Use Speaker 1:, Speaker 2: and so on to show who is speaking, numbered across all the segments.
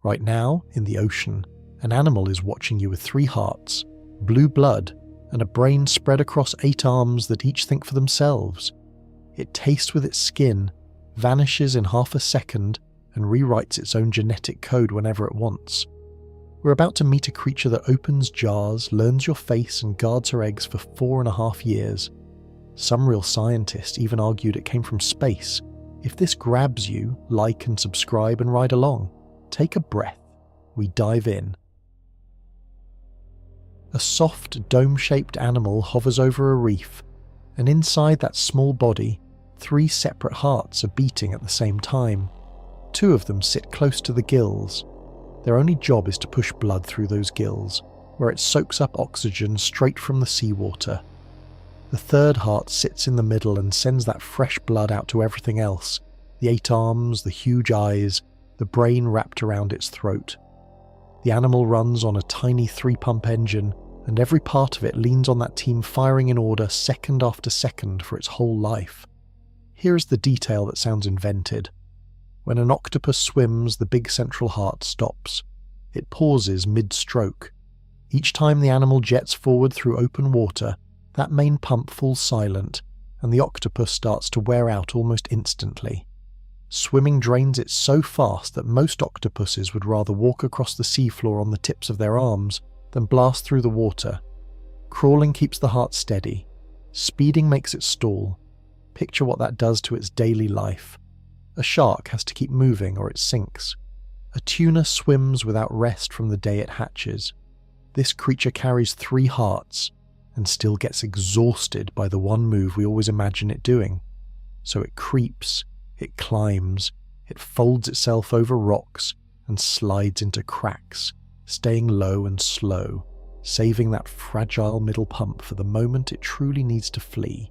Speaker 1: Right now, in the ocean, an animal is watching you with 3 hearts, blue blood, and a brain spread across 8 arms that each think for themselves. It tastes with its skin, vanishes in half a second, and rewrites its own genetic code whenever it wants. We're about to meet a creature that opens jars, learns your face, and guards her eggs for 4.5 years. Some real scientists even argued it came from space. If this grabs you, like and subscribe and ride along. Take a breath. We dive in. A soft, dome-shaped animal hovers over a reef, and inside that small body, 3 separate hearts are beating at the same time. 2 of them sit close to the gills. Their only job is to push blood through those gills, where it soaks up oxygen straight from the seawater. The 3rd heart sits in the middle and sends that fresh blood out to everything else, the 8 arms, the huge eyes, the brain wrapped around its throat. The animal runs on a tiny 3-pump engine, and every part of it leans on that team firing in order second after second for its whole life. Here's the detail that sounds invented. When an octopus swims, the big central heart stops. It pauses mid-stroke. Each time the animal jets forward through open water, that main pump falls silent, and the octopus starts to wear out almost instantly. Swimming drains it so fast that most octopuses would rather walk across the seafloor on the tips of their arms than blast through the water. Crawling keeps the heart steady. Speeding makes it stall. Picture what that does to its daily life. A shark has to keep moving or it sinks. A tuna swims without rest from the day it hatches. This creature carries 3 hearts and still gets exhausted by the one move we always imagine it doing. So it creeps, it climbs, it folds itself over rocks and slides into cracks, staying low and slow, saving that fragile middle pump for the moment it truly needs to flee.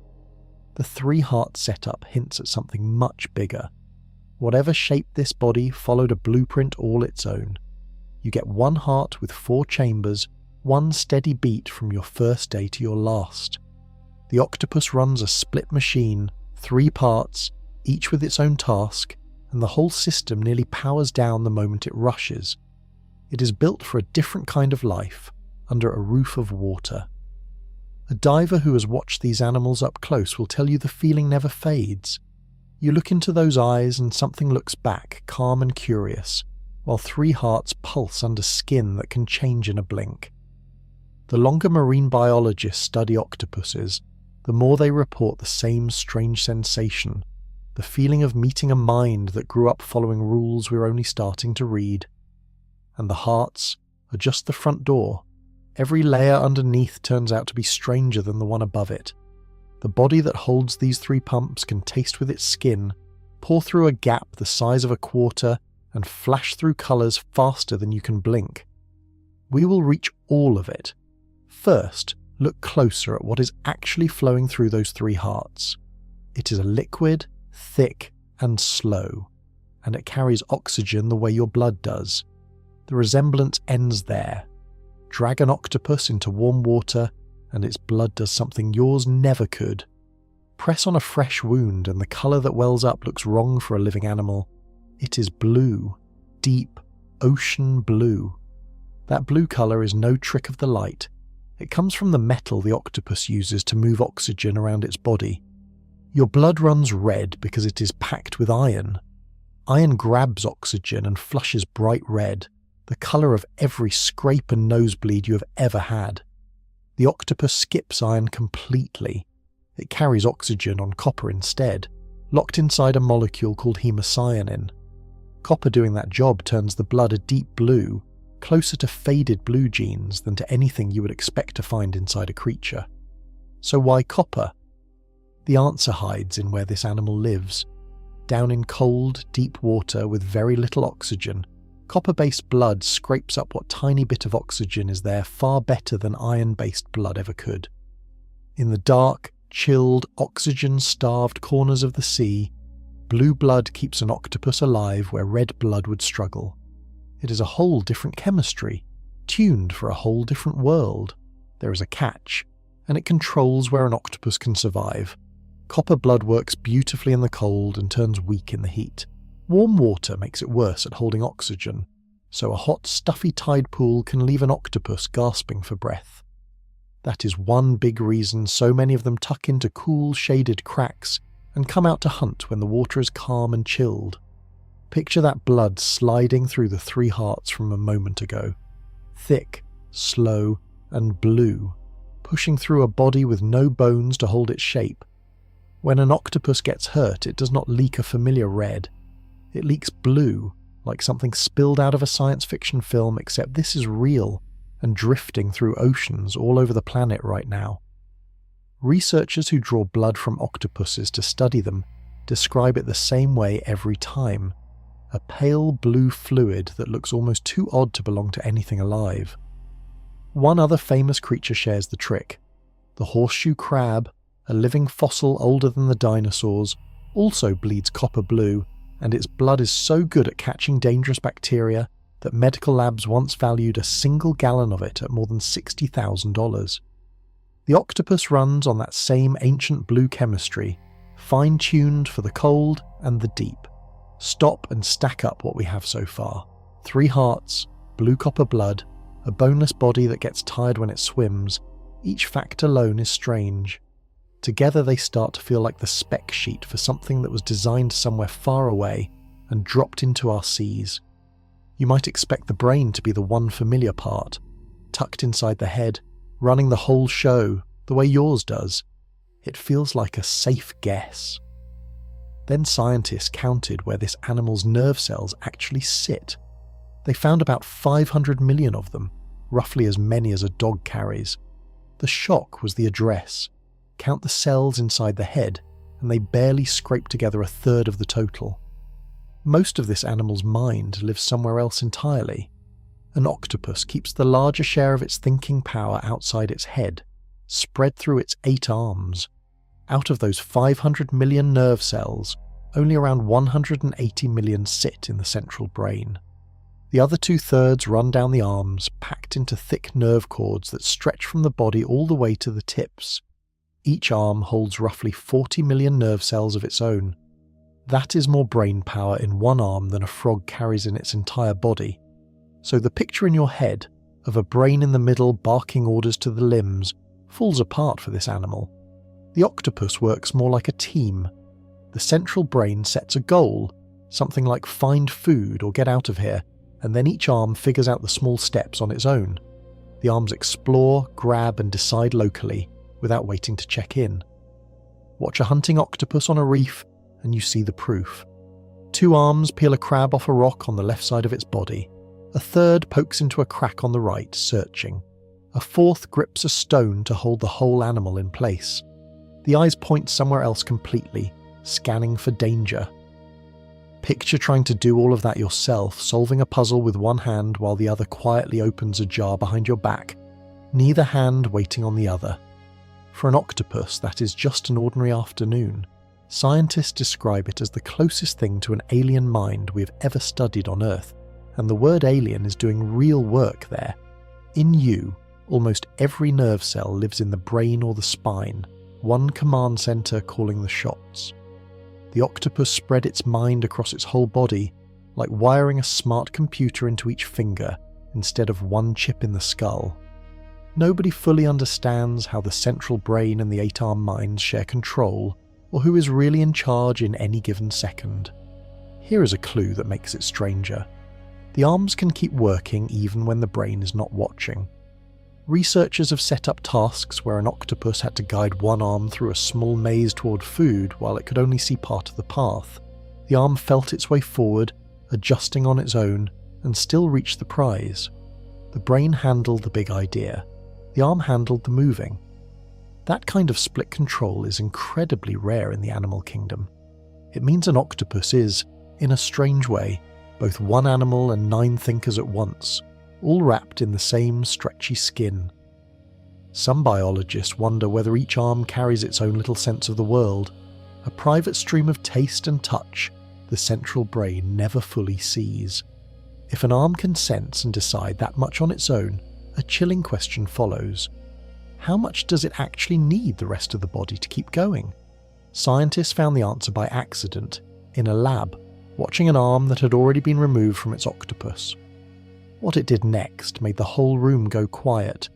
Speaker 1: The 3-heart setup hints at something much bigger. Whatever shaped this body followed a blueprint all its own. You get 1 heart with 4 chambers, 1 steady beat from your first day to your last. The octopus runs a split machine, 3 parts, each with its own task, and the whole system nearly powers down the moment it rushes. It is built for a different kind of life, under a roof of water. A diver who has watched these animals up close will tell you the feeling never fades. You look into those eyes and something looks back, calm and curious, while 3 hearts pulse under skin that can change in a blink. The longer marine biologists study octopuses, the more they report the same strange sensation, the feeling of meeting a mind that grew up following rules we're only starting to read. And the hearts are just the front door. Every layer underneath turns out to be stranger than the one above it. The body that holds these 3 pumps can taste with its skin, pour through a gap the size of a quarter, and flash through colours faster than you can blink. We will reach all of it. First, look closer at what is actually flowing through those 3 hearts. It is a liquid, thick, and slow, and it carries oxygen the way your blood does. The resemblance ends there. Drag an octopus into warm water, and its blood does something yours never could. Press on a fresh wound and the colour that wells up looks wrong for a living animal. It is blue, deep, ocean blue. That blue colour is no trick of the light. It comes from the metal the octopus uses to move oxygen around its body. Your blood runs red because it is packed with iron. Iron grabs oxygen and flushes bright red, the colour of every scrape and nosebleed you have ever had. The octopus skips iron completely. It carries oxygen on copper instead, locked inside a molecule called hemocyanin. Copper doing that job turns the blood a deep blue, closer to faded blue genes than to anything you would expect to find inside a creature. So why copper? The answer hides in where this animal lives. Down in cold, deep water with very little oxygen, copper-based blood scrapes up what tiny bit of oxygen is there far better than iron-based blood ever could. In the dark, chilled, oxygen-starved corners of the sea, blue blood keeps an octopus alive where red blood would struggle. It is a whole different chemistry, tuned for a whole different world. There is a catch, and it controls where an octopus can survive. Copper blood works beautifully in the cold and turns weak in the heat. Warm water makes it worse at holding oxygen, so a hot, stuffy tide pool can leave an octopus gasping for breath. That is one big reason so many of them tuck into cool, shaded cracks and come out to hunt when the water is calm and chilled. Picture that blood sliding through the 3 hearts from a moment ago. Thick, slow, and blue, pushing through a body with no bones to hold its shape. When an octopus gets hurt, it does not leak a familiar red. It leaks blue, like something spilled out of a science fiction film, except this is real and drifting through oceans all over the planet right now. Researchers who draw blood from octopuses to study them describe it the same way every time. A pale blue fluid that looks almost too odd to belong to anything alive. One other famous creature shares the trick. The horseshoe crab, a living fossil older than the dinosaurs, also bleeds copper blue, and its blood is so good at catching dangerous bacteria that medical labs once valued a single gallon of it at more than $60,000. The octopus runs on that same ancient blue chemistry, fine-tuned for the cold and the deep. Stop and stack up what we have so far. 3 hearts, blue copper blood, a boneless body that gets tired when it swims. Each fact alone is strange. Together they start to feel like the spec sheet for something that was designed somewhere far away and dropped into our seas. You might expect the brain to be the one familiar part, tucked inside the head, running the whole show, the way yours does. It feels like a safe guess. Then scientists counted where this animal's nerve cells actually sit. They found about 500 million of them, roughly as many as a dog carries. The shock was the address. Count the cells inside the head, and they barely scrape together a third of the total. Most of this animal's mind lives somewhere else entirely. An octopus keeps the larger share of its thinking power outside its head, spread through its 8 arms. Out of those 500 million nerve cells, only around 180 million sit in the central brain. The other 2/3 run down the arms, packed into thick nerve cords that stretch from the body all the way to the tips. Each arm holds roughly 40 million nerve cells of its own. That is more brain power in one arm than a frog carries in its entire body. So the picture in your head of a brain in the middle barking orders to the limbs falls apart for this animal. The octopus works more like a team. The central brain sets a goal, something like find food or get out of here, and then each arm figures out the small steps on its own. The arms explore, grab, and decide locally, without waiting to check in. Watch a hunting octopus on a reef, and you see the proof. 2 arms peel a crab off a rock on the left side of its body. A third pokes into a crack on the right, searching. A fourth grips a stone to hold the whole animal in place. The eyes point somewhere else completely, scanning for danger. Picture trying to do all of that yourself, solving a puzzle with one hand while the other quietly opens a jar behind your back, neither hand waiting on the other. For an octopus, that is just an ordinary afternoon. Scientists describe it as the closest thing to an alien mind we have ever studied on Earth, and the word alien is doing real work there. In you, almost every nerve cell lives in the brain or the spine, one command center calling the shots. The octopus spread its mind across its whole body, like wiring a smart computer into each finger instead of one chip in the skull. Nobody fully understands how the central brain and the 8-arm minds share control, or who is really in charge in any given second. Here is a clue that makes it stranger. The arms can keep working even when the brain is not watching. Researchers have set up tasks where an octopus had to guide one arm through a small maze toward food while it could only see part of the path. The arm felt its way forward, adjusting on its own, and still reached the prize. The brain handled the big idea. The arm handled the moving. That kind of split control is incredibly rare in the animal kingdom. It means an octopus is, in a strange way, both one animal and 9 thinkers at once, all wrapped in the same stretchy skin. Some biologists wonder whether each arm carries its own little sense of the world, a private stream of taste and touch the central brain never fully sees. If an arm can sense and decide that much on its own, a chilling question follows. How much does it actually need the rest of the body to keep going? Scientists found the answer by accident, in a lab, watching an arm that had already been removed from its octopus. What it did next made the whole room go quiet.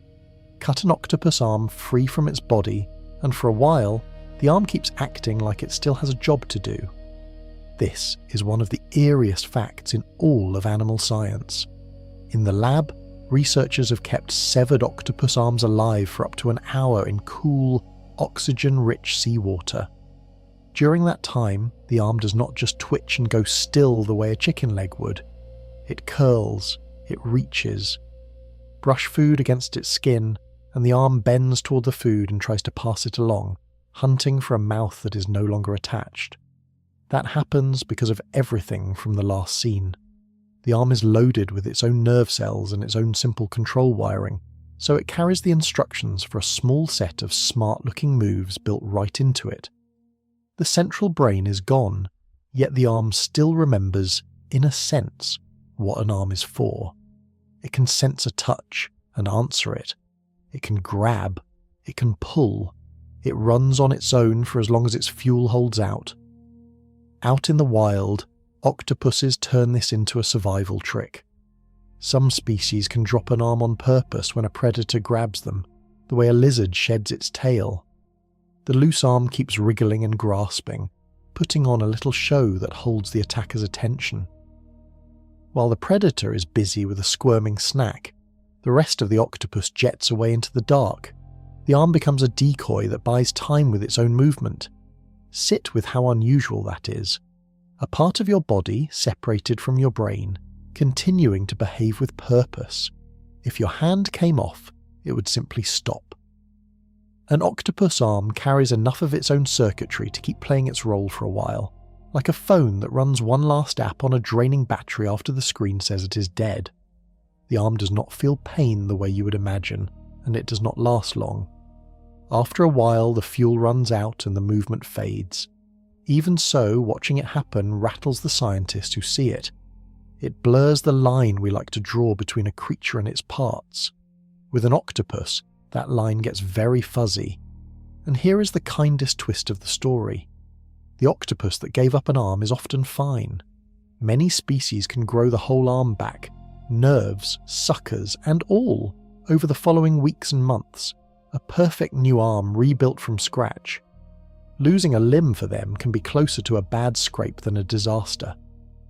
Speaker 1: Cut an octopus arm free from its body, and for a while, the arm keeps acting like it still has a job to do. This is one of the eeriest facts in all of animal science. In the lab, researchers have kept severed octopus arms alive for up to an hour in cool, oxygen-rich seawater. During that time, the arm does not just twitch and go still the way a chicken leg would. It curls, it reaches. Brush food against its skin, and the arm bends toward the food and tries to pass it along, hunting for a mouth that is no longer attached. That happens because of everything from the last scene. The arm is loaded with its own nerve cells and its own simple control wiring, so it carries the instructions for a small set of smart-looking moves built right into it. The central brain is gone, yet the arm still remembers, in a sense, what an arm is for. It can sense a touch and answer it. It can grab. It can pull. It runs on its own for as long as its fuel holds out. Out in the wild, octopuses turn this into a survival trick. Some species can drop an arm on purpose when a predator grabs them, the way a lizard sheds its tail. The loose arm keeps wriggling and grasping, putting on a little show that holds the attacker's attention. While the predator is busy with a squirming snack, the rest of the octopus jets away into the dark. The arm becomes a decoy that buys time with its own movement. Sit with how unusual that is. A part of your body separated from your brain, continuing to behave with purpose. If your hand came off, it would simply stop. An octopus arm carries enough of its own circuitry to keep playing its role for a while, like a phone that runs one last app on a draining battery after the screen says it is dead. The arm does not feel pain the way you would imagine, and it does not last long. After a while, the fuel runs out and the movement fades. Even so, watching it happen rattles the scientists who see it. It blurs the line we like to draw between a creature and its parts. With an octopus, that line gets very fuzzy. And here is the kindest twist of the story. The octopus that gave up an arm is often fine. Many species can grow the whole arm back, nerves, suckers, and all, over the following weeks and months. A perfect new arm rebuilt from scratch. Losing a limb for them can be closer to a bad scrape than a disaster.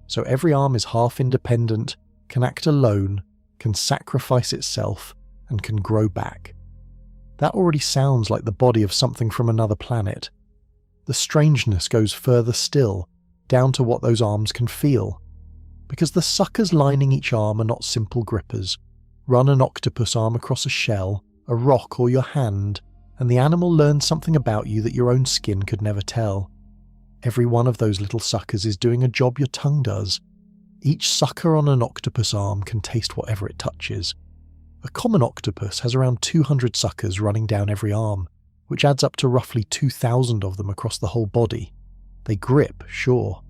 Speaker 1: So every arm is half independent, can act alone, can sacrifice itself, and can grow back. That already sounds like the body of something from another planet. The strangeness goes further still, down to what those arms can feel. Because the suckers lining each arm are not simple grippers. Run an octopus arm across a shell, a rock, or your hand, and the animal learns something about you that your own skin could never tell. Every one of those little suckers is doing a job your tongue does. Each sucker on an octopus arm can taste whatever it touches. A common octopus has around 200 suckers running down every arm, which adds up to roughly 2,000 of them across the whole body. They grip, sure.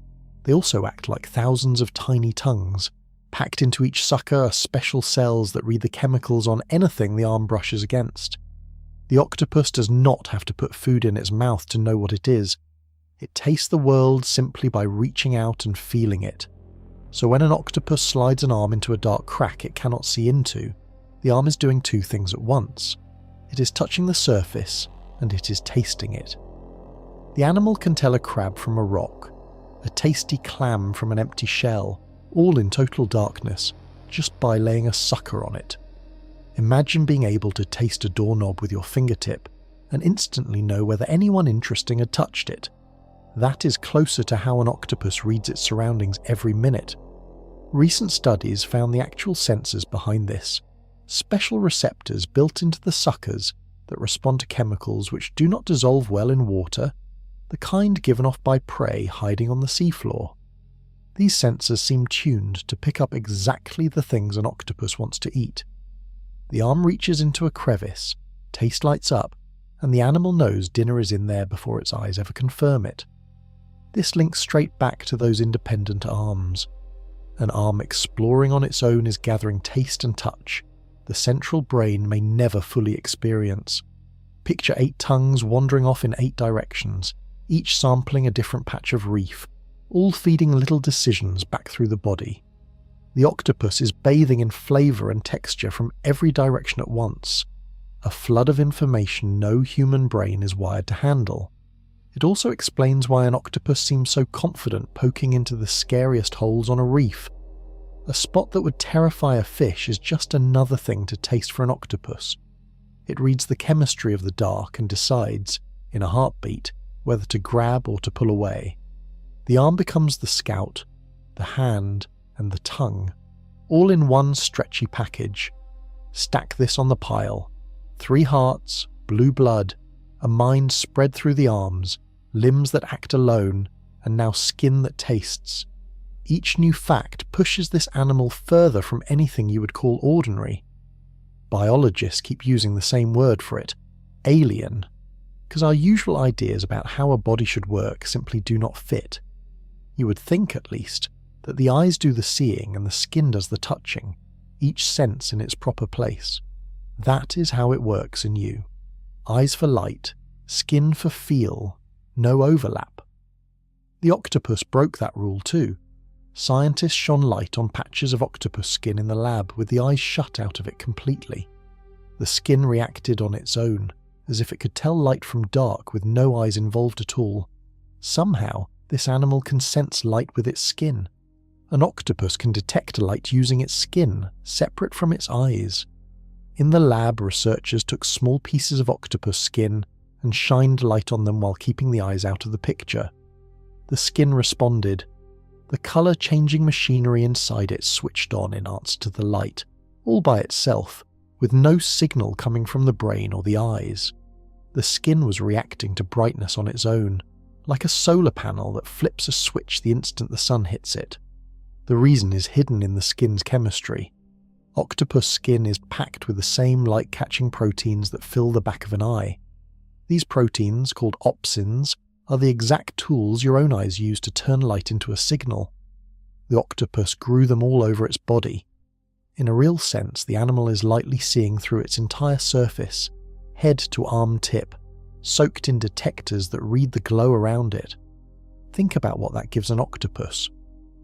Speaker 1: They also act like thousands of tiny tongues. Packed into each sucker are special cells that read the chemicals on anything the arm brushes against. The octopus does not have to put food in its mouth to know what it is. It tastes the world simply by reaching out and feeling it. So when an octopus slides an arm into a dark crack it cannot see into, the arm is doing two things at once. It is touching the surface, and it is tasting it. The animal can tell a crab from a rock, a tasty clam from an empty shell, all in total darkness, just by laying a sucker on it. Imagine being able to taste a doorknob with your fingertip, and instantly know whether anyone interesting had touched it. That is closer to how an octopus reads its surroundings every minute. Recent studies found the actual sensors behind this. Special receptors built into the suckers that respond to chemicals which do not dissolve well in water, the kind given off by prey hiding on the seafloor. These sensors seem tuned to pick up exactly the things an octopus wants to eat. The arm reaches into a crevice, taste lights up, and the animal knows dinner is in there before its eyes ever confirm it. This links straight back to those independent arms. An arm exploring on its own is gathering taste and touch. The central brain may never fully experience. Picture 8 tongues wandering off in 8 directions, each sampling a different patch of reef, all feeding little decisions back through the body. The octopus is bathing in flavour and texture from every direction at once, a flood of information no human brain is wired to handle. It also explains why an octopus seems so confident poking into the scariest holes on a reef. A spot that would terrify a fish is just another thing to taste for an octopus. It reads the chemistry of the dark and decides, in a heartbeat, whether to grab or to pull away. The arm becomes the scout, the hand, and the tongue, all in one stretchy package. Stack this on the pile. 3 hearts, blue blood, a mind spread through the arms, limbs that act alone, and now skin that tastes. Each new fact pushes this animal further from anything you would call ordinary. Biologists keep using the same word for it, alien, because our usual ideas about how a body should work simply do not fit. You would think, at least, that the eyes do the seeing and the skin does the touching, each sense in its proper place. That is how it works in you. Eyes for light, skin for feel, no overlap. The octopus broke that rule too. Scientists shone light on patches of octopus skin in the lab with the eyes shut out of it completely. The skin reacted on its own, as if it could tell light from dark with no eyes involved at all. Somehow, this animal can sense light with its skin. An octopus can detect light using its skin, separate from its eyes. In the lab, researchers took small pieces of octopus skin and shined light on them while keeping the eyes out of the picture. The skin responded. The colour-changing machinery inside it switched on in answer to the light, all by itself, with no signal coming from the brain or the eyes. The skin was reacting to brightness on its own, like a solar panel that flips a switch the instant the sun hits it. The reason is hidden in the skin's chemistry. Octopus skin is packed with the same light-catching proteins that fill the back of an eye. These proteins, called opsins, are the exact tools your own eyes use to turn light into a signal. The octopus grew them all over its body. In a real sense, the animal is lightly seeing through its entire surface, head to arm tip, soaked in detectors that read the glow around it. Think about what that gives an octopus.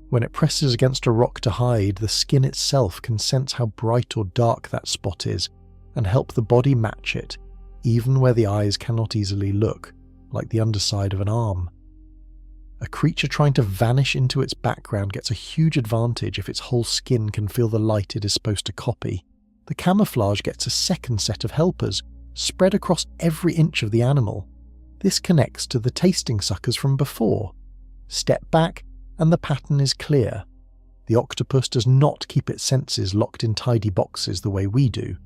Speaker 1: When it presses against a rock to hide, the skin itself can sense how bright or dark that spot is and help the body match it, even where the eyes cannot easily look, like the underside of an arm. A creature trying to vanish into its background gets a huge advantage if its whole skin can feel the light it is supposed to copy. The camouflage gets a second set of helpers, spread across every inch of the animal. This connects to the tasting suckers from before. Step back, and the pattern is clear. The octopus does not keep its senses locked in tidy boxes the way we do.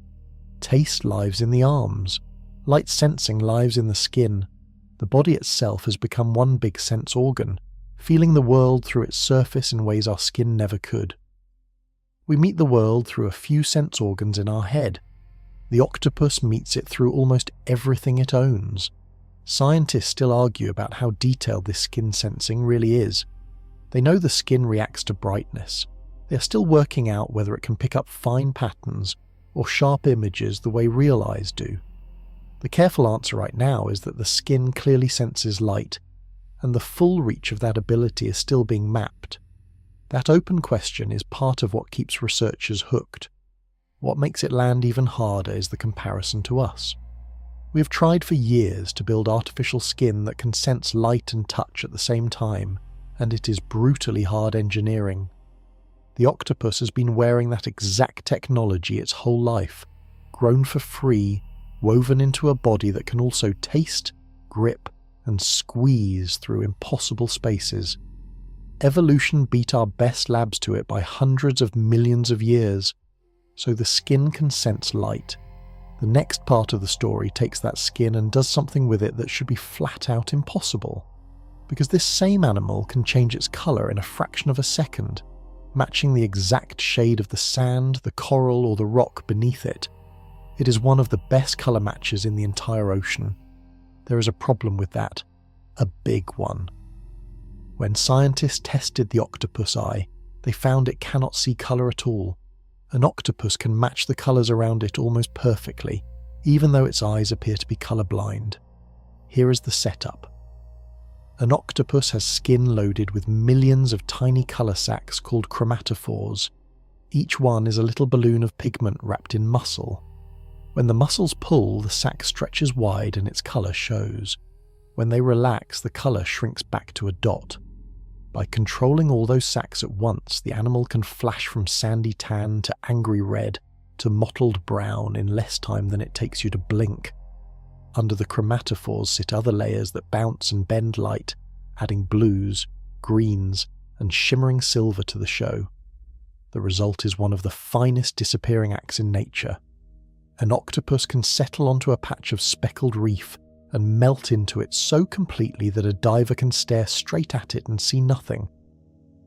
Speaker 1: Taste lives in the arms. Light sensing lives in the skin. The body itself has become one big sense organ, feeling the world through its surface in ways our skin never could. We meet the world through a few sense organs in our head. The octopus meets it through almost everything it owns. Scientists still argue about how detailed this skin sensing really is. They know the skin reacts to brightness. They are still working out whether it can pick up fine patterns or sharp images the way real eyes do. The careful answer right now is that the skin clearly senses light, and the full reach of that ability is still being mapped. That open question is part of what keeps researchers hooked. What makes it land even harder is the comparison to us. We have tried for years to build artificial skin that can sense light and touch at the same time, and it is brutally hard engineering. The octopus has been wearing that exact technology its whole life, grown for free, woven into a body that can also taste, grip, and squeeze through impossible spaces. Evolution beat our best labs to it by hundreds of millions of years, so the skin can sense light. The next part of the story takes that skin and does something with it that should be flat out impossible. Because this same animal can change its colour in a fraction of a second, matching the exact shade of the sand, the coral, or the rock beneath it. It is one of the best colour matches in the entire ocean. There is a problem with that, a big one. When scientists tested the octopus eye, they found it cannot see colour at all. An octopus can match the colours around it almost perfectly, even though its eyes appear to be colourblind. Here is the setup. An octopus has skin loaded with millions of tiny colour sacs called chromatophores. Each one is a little balloon of pigment wrapped in muscle. When the muscles pull, the sac stretches wide and its colour shows. When they relax, the colour shrinks back to a dot. By controlling all those sacs at once, the animal can flash from sandy tan to angry red to mottled brown in less time than it takes you to blink. Under the chromatophores sit other layers that bounce and bend light, adding blues, greens, and shimmering silver to the show. The result is one of the finest disappearing acts in nature. An octopus can settle onto a patch of speckled reef and melt into it so completely that a diver can stare straight at it and see nothing.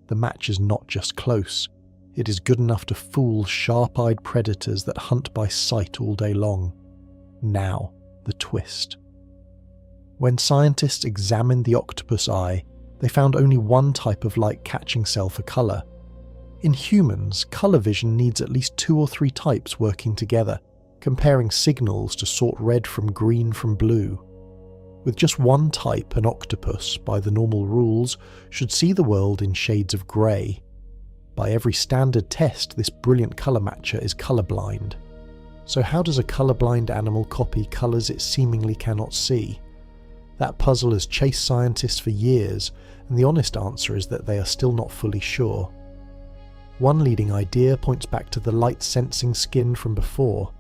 Speaker 1: The match is not just close, it is good enough to fool sharp-eyed predators that hunt by sight all day long. Now, the twist. When scientists examined the octopus eye, they found only one type of light-catching cell for colour. In humans, colour vision needs at least 2 or 3 types working together, comparing signals to sort red from green from blue. With just one type, an octopus, by the normal rules, should see the world in shades of grey. By every standard test, this brilliant colour matcher is colourblind. So how does a colourblind animal copy colours it seemingly cannot see? That puzzle has chased scientists for years, and the honest answer is that they are still not fully sure. One leading idea points back to the light-sensing skin from before.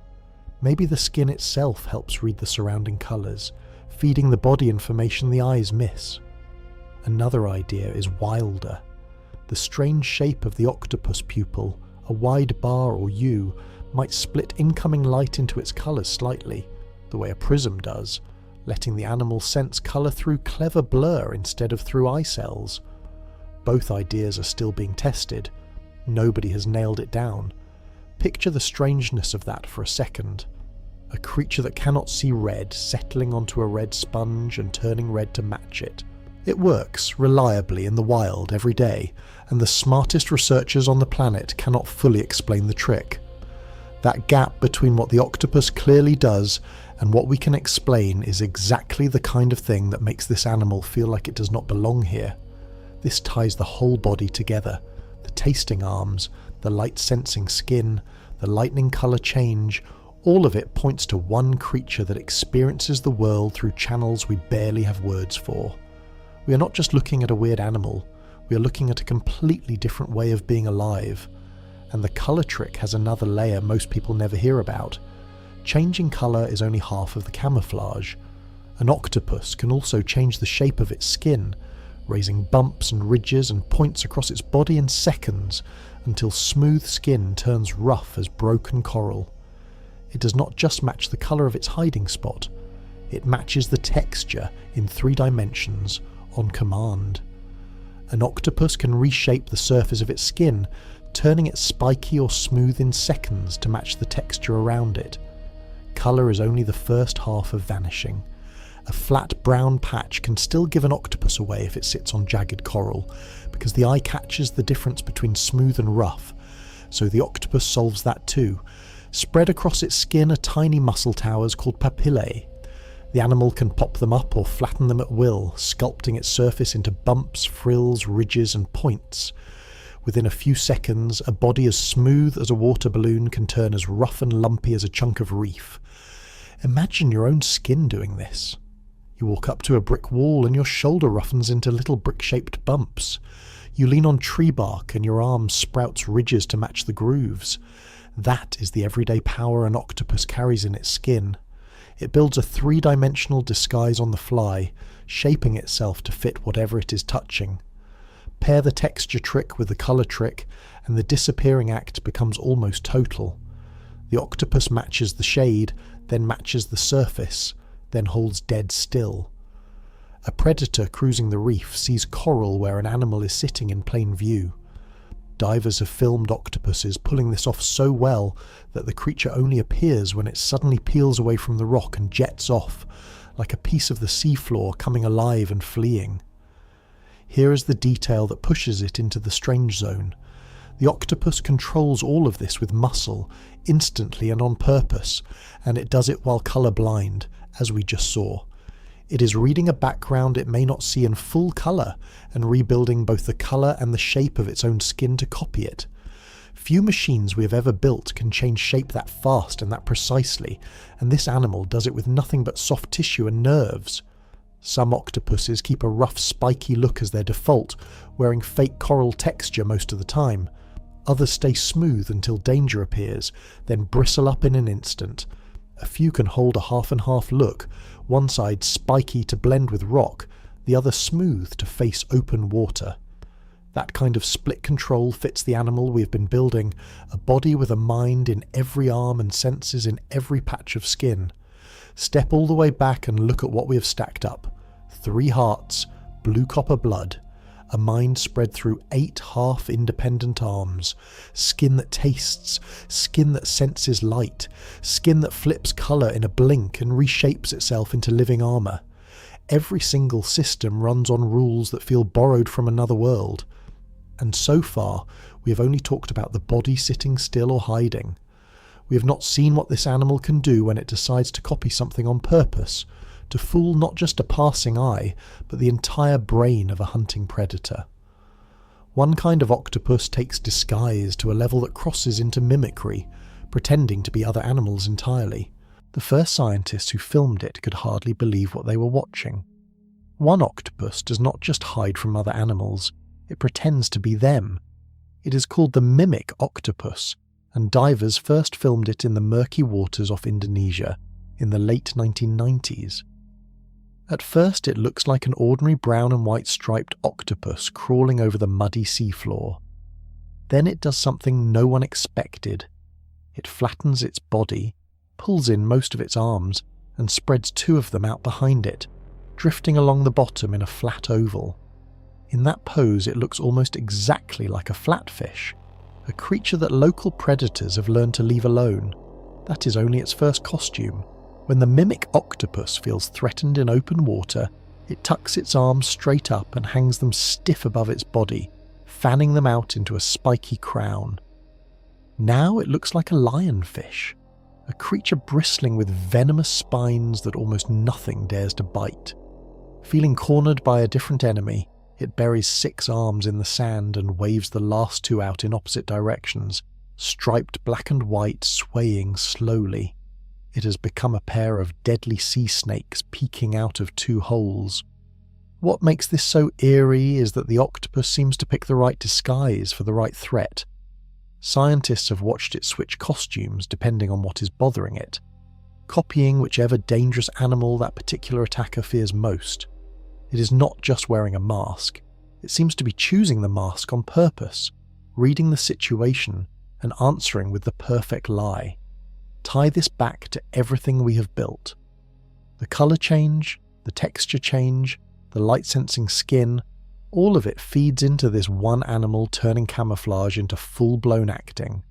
Speaker 1: Maybe the skin itself helps read the surrounding colours, feeding the body information the eyes miss. Another idea is wilder. The strange shape of the octopus pupil, a wide bar or U, might split incoming light into its colours slightly, the way a prism does, letting the animal sense colour through clever blur instead of through eye cells. Both ideas are still being tested. Nobody has nailed it down. Picture the strangeness of that for a second. A creature that cannot see red settling onto a red sponge and turning red to match it. It works reliably in the wild every day, and the smartest researchers on the planet cannot fully explain the trick. That gap between what the octopus clearly does and what we can explain is exactly the kind of thing that makes this animal feel like it does not belong here. This ties the whole body together. The tasting arms, the light-sensing skin, the lightning colour change, all of it points to one creature that experiences the world through channels we barely have words for. We are not just looking at a weird animal, we are looking at a completely different way of being alive. And the colour trick has another layer most people never hear about. Changing colour is only half of the camouflage. An octopus can also change the shape of its skin, raising bumps and ridges and points across its body in seconds until smooth skin turns rough as broken coral. It does not just match the colour of its hiding spot, it matches the texture in 3 dimensions on command. An octopus can reshape the surface of its skin, turning it spiky or smooth in seconds to match the texture around it. Colour is only the first half of vanishing. A flat brown patch can still give an octopus away if it sits on jagged coral, because the eye catches the difference between smooth and rough, so the octopus solves that too. Spread across its skin are tiny muscle towers called papillae. The animal can pop them up or flatten them at will, sculpting its surface into bumps, frills, ridges and points. Within a few seconds, a body as smooth as a water balloon can turn as rough and lumpy as a chunk of reef. Imagine your own skin doing this. You walk up to a brick wall and your shoulder roughens into little brick-shaped bumps. You lean on tree bark and your arm sprouts ridges to match the grooves. That is the everyday power an octopus carries in its skin. It builds a 3-dimensional disguise on the fly, shaping itself to fit whatever it is touching. Pair the texture trick with the colour trick, and the disappearing act becomes almost total. The octopus matches the shade, then matches the surface, then holds dead still. A predator cruising the reef sees coral where an animal is sitting in plain view. Divers have filmed octopuses pulling this off so well that the creature only appears when it suddenly peels away from the rock and jets off, like a piece of the seafloor coming alive and fleeing. Here is the detail that pushes it into the strange zone. The octopus controls all of this with muscle, instantly and on purpose, and it does it while colour-blind, as we just saw. It is reading a background it may not see in full colour, and rebuilding both the colour and the shape of its own skin to copy it. Few machines we have ever built can change shape that fast and that precisely, and this animal does it with nothing but soft tissue and nerves. Some octopuses keep a rough, spiky look as their default, wearing fake coral texture most of the time. Others stay smooth until danger appears, then bristle up in an instant. A few can hold a half-and-half look, one side spiky to blend with rock, the other smooth to face open water. That kind of split control fits the animal we have been building, a body with a mind in every arm and senses in every patch of skin. Step all the way back and look at what we have stacked up. 3 hearts, blue copper blood, a mind spread through 8 half-independent arms, skin that tastes, skin that senses light, skin that flips colour in a blink and reshapes itself into living armour. Every single system runs on rules that feel borrowed from another world. And so far, we have only talked about the body sitting still or hiding. We have not seen what this animal can do when it decides to copy something on purpose, to fool not just a passing eye, but the entire brain of a hunting predator. One kind of octopus takes disguise to a level that crosses into mimicry, pretending to be other animals entirely. The first scientists who filmed it could hardly believe what they were watching. One octopus does not just hide from other animals, it pretends to be them. It is called the mimic octopus, and divers first filmed it in the murky waters off Indonesia in the late 1990s. At first it looks like an ordinary brown and white striped octopus crawling over the muddy seafloor. Then it does something no one expected. It flattens its body, pulls in most of its arms, and spreads 2 of them out behind it, drifting along the bottom in a flat oval. In that pose it looks almost exactly like a flatfish, a creature that local predators have learned to leave alone. That is only its first costume. When the mimic octopus feels threatened in open water, it tucks its arms straight up and hangs them stiff above its body, fanning them out into a spiky crown. Now it looks like a lionfish, a creature bristling with venomous spines that almost nothing dares to bite. Feeling cornered by a different enemy, it buries 6 arms in the sand and waves the last 2 out in opposite directions, striped black and white, swaying slowly. It has become a pair of deadly sea snakes peeking out of 2 holes. What makes this so eerie is that the octopus seems to pick the right disguise for the right threat. Scientists have watched it switch costumes depending on what is bothering it, copying whichever dangerous animal that particular attacker fears most. It is not just wearing a mask. It seems to be choosing the mask on purpose, reading the situation and answering with the perfect lie. Tie this back to everything we have built. The colour change, the texture change, the light-sensing skin, all of it feeds into this one animal turning camouflage into full-blown acting.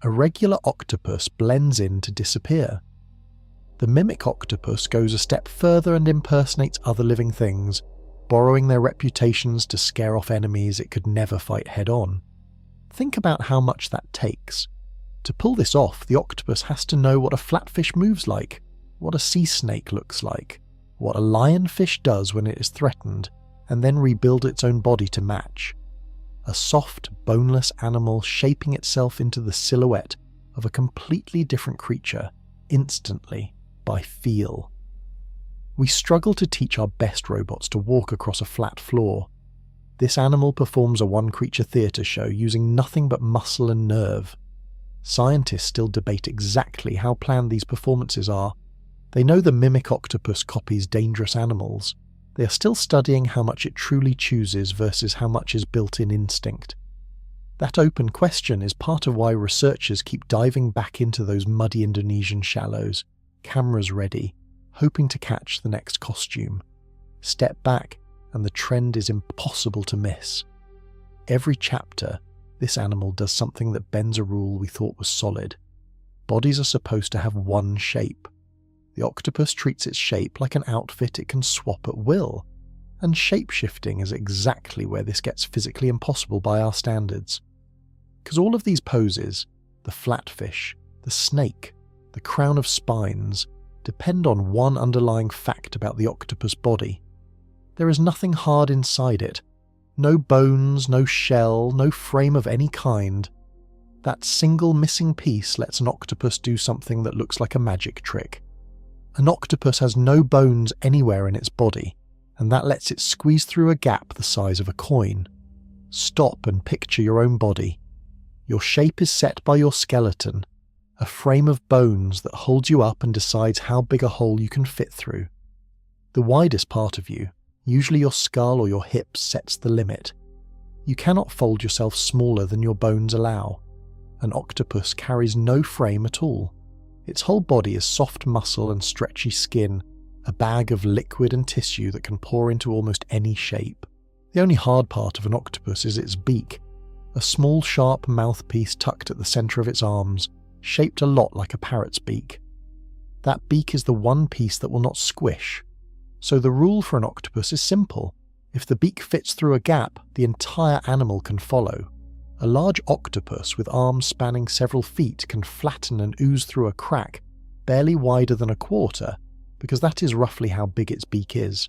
Speaker 1: A regular octopus blends in to disappear. The mimic octopus goes a step further and impersonates other living things, borrowing their reputations to scare off enemies it could never fight head-on. Think about how much that takes. To pull this off, the octopus has to know what a flatfish moves like, what a sea snake looks like, what a lionfish does when it is threatened, and then rebuild its own body to match. A soft, boneless animal shaping itself into the silhouette of a completely different creature, instantly, by feel. We struggle to teach our best robots to walk across a flat floor. This animal performs a one-creature theatre show using nothing but muscle and nerve. Scientists still debate exactly how planned these performances are. They know the mimic octopus copies dangerous animals. They are still studying how much it truly chooses versus how much is built-in instinct. That open question is part of why researchers keep diving back into those muddy Indonesian shallows, cameras ready, hoping to catch the next costume. Step back, and the trend is impossible to miss. Every chapter, this animal does something that bends a rule we thought was solid. Bodies are supposed to have one shape. The octopus treats its shape like an outfit it can swap at will, and shape-shifting is exactly where this gets physically impossible by our standards. Because all of these poses, the flatfish, the snake, the crown of spines, depend on one underlying fact about the octopus body. There is nothing hard inside it. No bones, no shell, no frame of any kind. That single missing piece lets an octopus do something that looks like a magic trick. An octopus has no bones anywhere in its body, and that lets it squeeze through a gap the size of a coin. Stop and picture your own body. Your shape is set by your skeleton, a frame of bones that holds you up and decides how big a hole you can fit through. The widest part of you, usually your skull or your hips, sets the limit. You cannot fold yourself smaller than your bones allow. An octopus carries no frame at all. Its whole body is soft muscle and stretchy skin, a bag of liquid and tissue that can pour into almost any shape. The only hard part of an octopus is its beak, a small sharp mouthpiece tucked at the centre of its arms, shaped a lot like a parrot's beak. That beak is the one piece that will not squish. So the rule for an octopus is simple. If the beak fits through a gap, the entire animal can follow. A large octopus with arms spanning several feet can flatten and ooze through a crack, barely wider than a quarter, because that is roughly how big its beak is.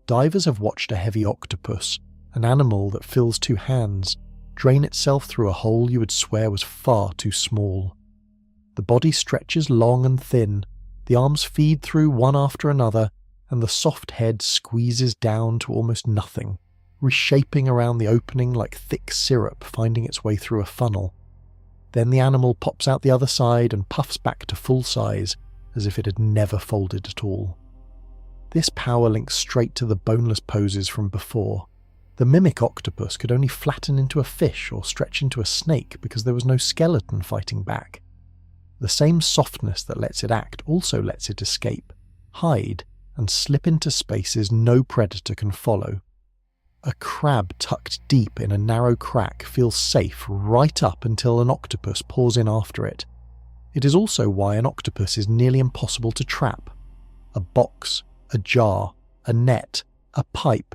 Speaker 1: Divers have watched a heavy octopus, an animal that fills 2 hands, drain itself through a hole you would swear was far too small. The body stretches long and thin, the arms feed through one after another, and the soft head squeezes down to almost nothing, reshaping around the opening like thick syrup finding its way through a funnel. Then the animal pops out the other side and puffs back to full size, as if it had never folded at all. This power links straight to the boneless poses from before. The mimic octopus could only flatten into a fish or stretch into a snake because there was no skeleton fighting back. The same softness that lets it act also lets it escape, hide, and slip into spaces no predator can follow. A crab tucked deep in a narrow crack feels safe right up until an octopus pours in after it. It is also why an octopus is nearly impossible to trap. A box, a jar, a net, a pipe,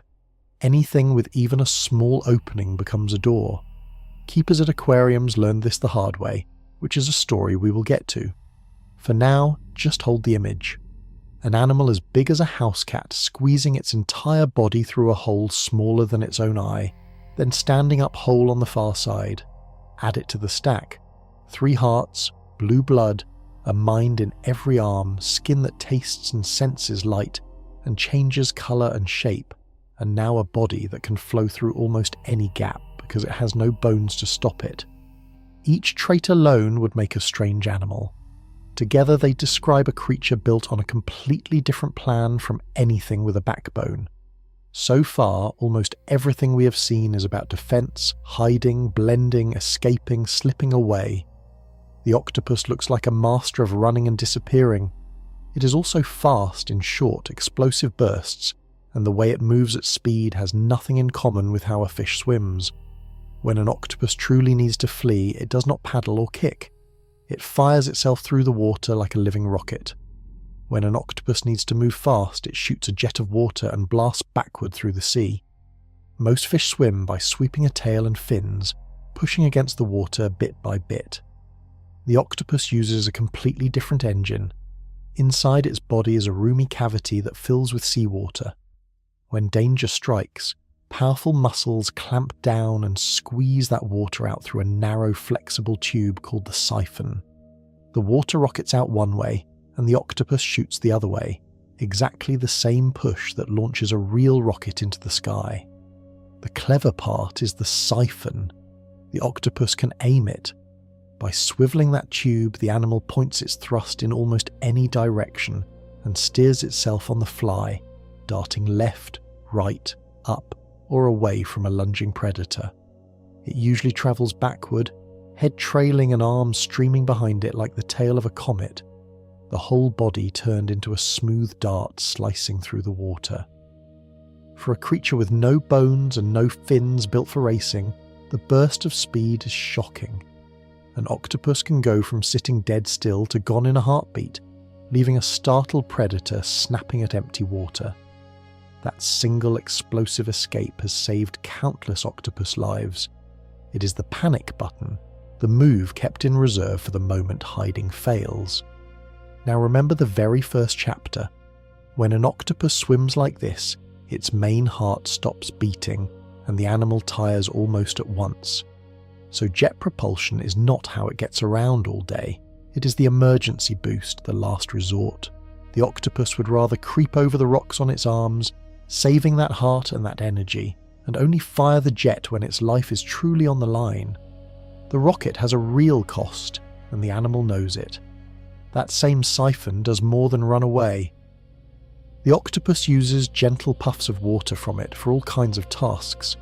Speaker 1: anything with even a small opening becomes a door. Keepers at aquariums learned this the hard way, which is a story we will get to. For now, just hold the image. An animal as big as a house cat squeezing its entire body through a hole smaller than its own eye, then standing up whole on the far side. Add it to the stack. 3 hearts, blue blood, a mind in every arm, skin that tastes and senses light, and changes colour and shape, and now a body that can flow through almost any gap because it has no bones to stop it. Each trait alone would make a strange animal. Together they describe a creature built on a completely different plan from anything with a backbone. So far, almost everything we have seen is about defense, hiding, blending, escaping, slipping away. The octopus looks like a master of running and disappearing. It is also fast in short, explosive bursts, and the way it moves at speed has nothing in common with how a fish swims. When an octopus truly needs to flee, it does not paddle or kick. It fires itself through the water like a living rocket. When an octopus needs to move fast, it shoots a jet of water and blasts backward through the sea. Most fish swim by sweeping a tail and fins, pushing against the water bit by bit. The octopus uses a completely different engine. Inside its body is a roomy cavity that fills with seawater. When danger strikes, powerful muscles clamp down and squeeze that water out through a narrow, flexible tube called the siphon. The water rockets out one way, and the octopus shoots the other way, exactly the same push that launches a real rocket into the sky. The clever part is the siphon. The octopus can aim it. By swiveling that tube, the animal points its thrust in almost any direction and steers itself on the fly, darting left, right, up, or away from a lunging predator. It usually travels backward, head trailing and arms streaming behind it like the tail of a comet, the whole body turned into a smooth dart slicing through the water. For a creature with no bones and no fins built for racing, the burst of speed is shocking. An octopus can go from sitting dead still to gone in a heartbeat, leaving a startled predator snapping at empty water. That single explosive escape has saved countless octopus lives. It is the panic button, the move kept in reserve for the moment hiding fails. Now remember the very first chapter. When an octopus swims like this, its main heart stops beating and the animal tires almost at once. so jet propulsion is not how it gets around all day. It is the emergency boost, the last resort. The octopus would rather creep over the rocks on its arms, saving that heart and that energy, and only fire the jet when its life is truly on the line. The rocket has a real cost, and the animal knows it. That same siphon does more than run away. The octopus uses gentle puffs of water from it for all kinds of tasks.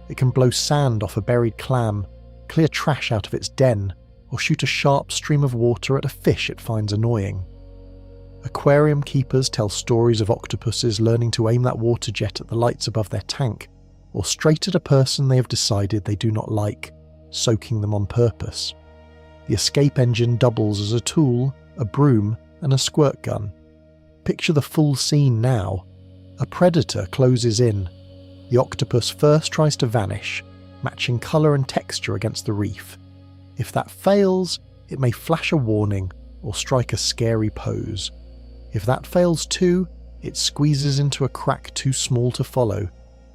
Speaker 1: It can blow sand off a buried clam, clear trash out of its den, or shoot a sharp stream of water at a fish it finds annoying. Aquarium keepers tell stories of octopuses learning to aim that water jet at the lights above their tank, or straight at a person they have decided they do not like, soaking them on purpose. The escape engine doubles as a tool, a broom, and a squirt gun. Picture the full scene now. A predator closes in. The octopus first tries to vanish, matching colour and texture against the reef. If that fails, it may flash a warning or strike a scary pose. If that fails too, it squeezes into a crack too small to follow,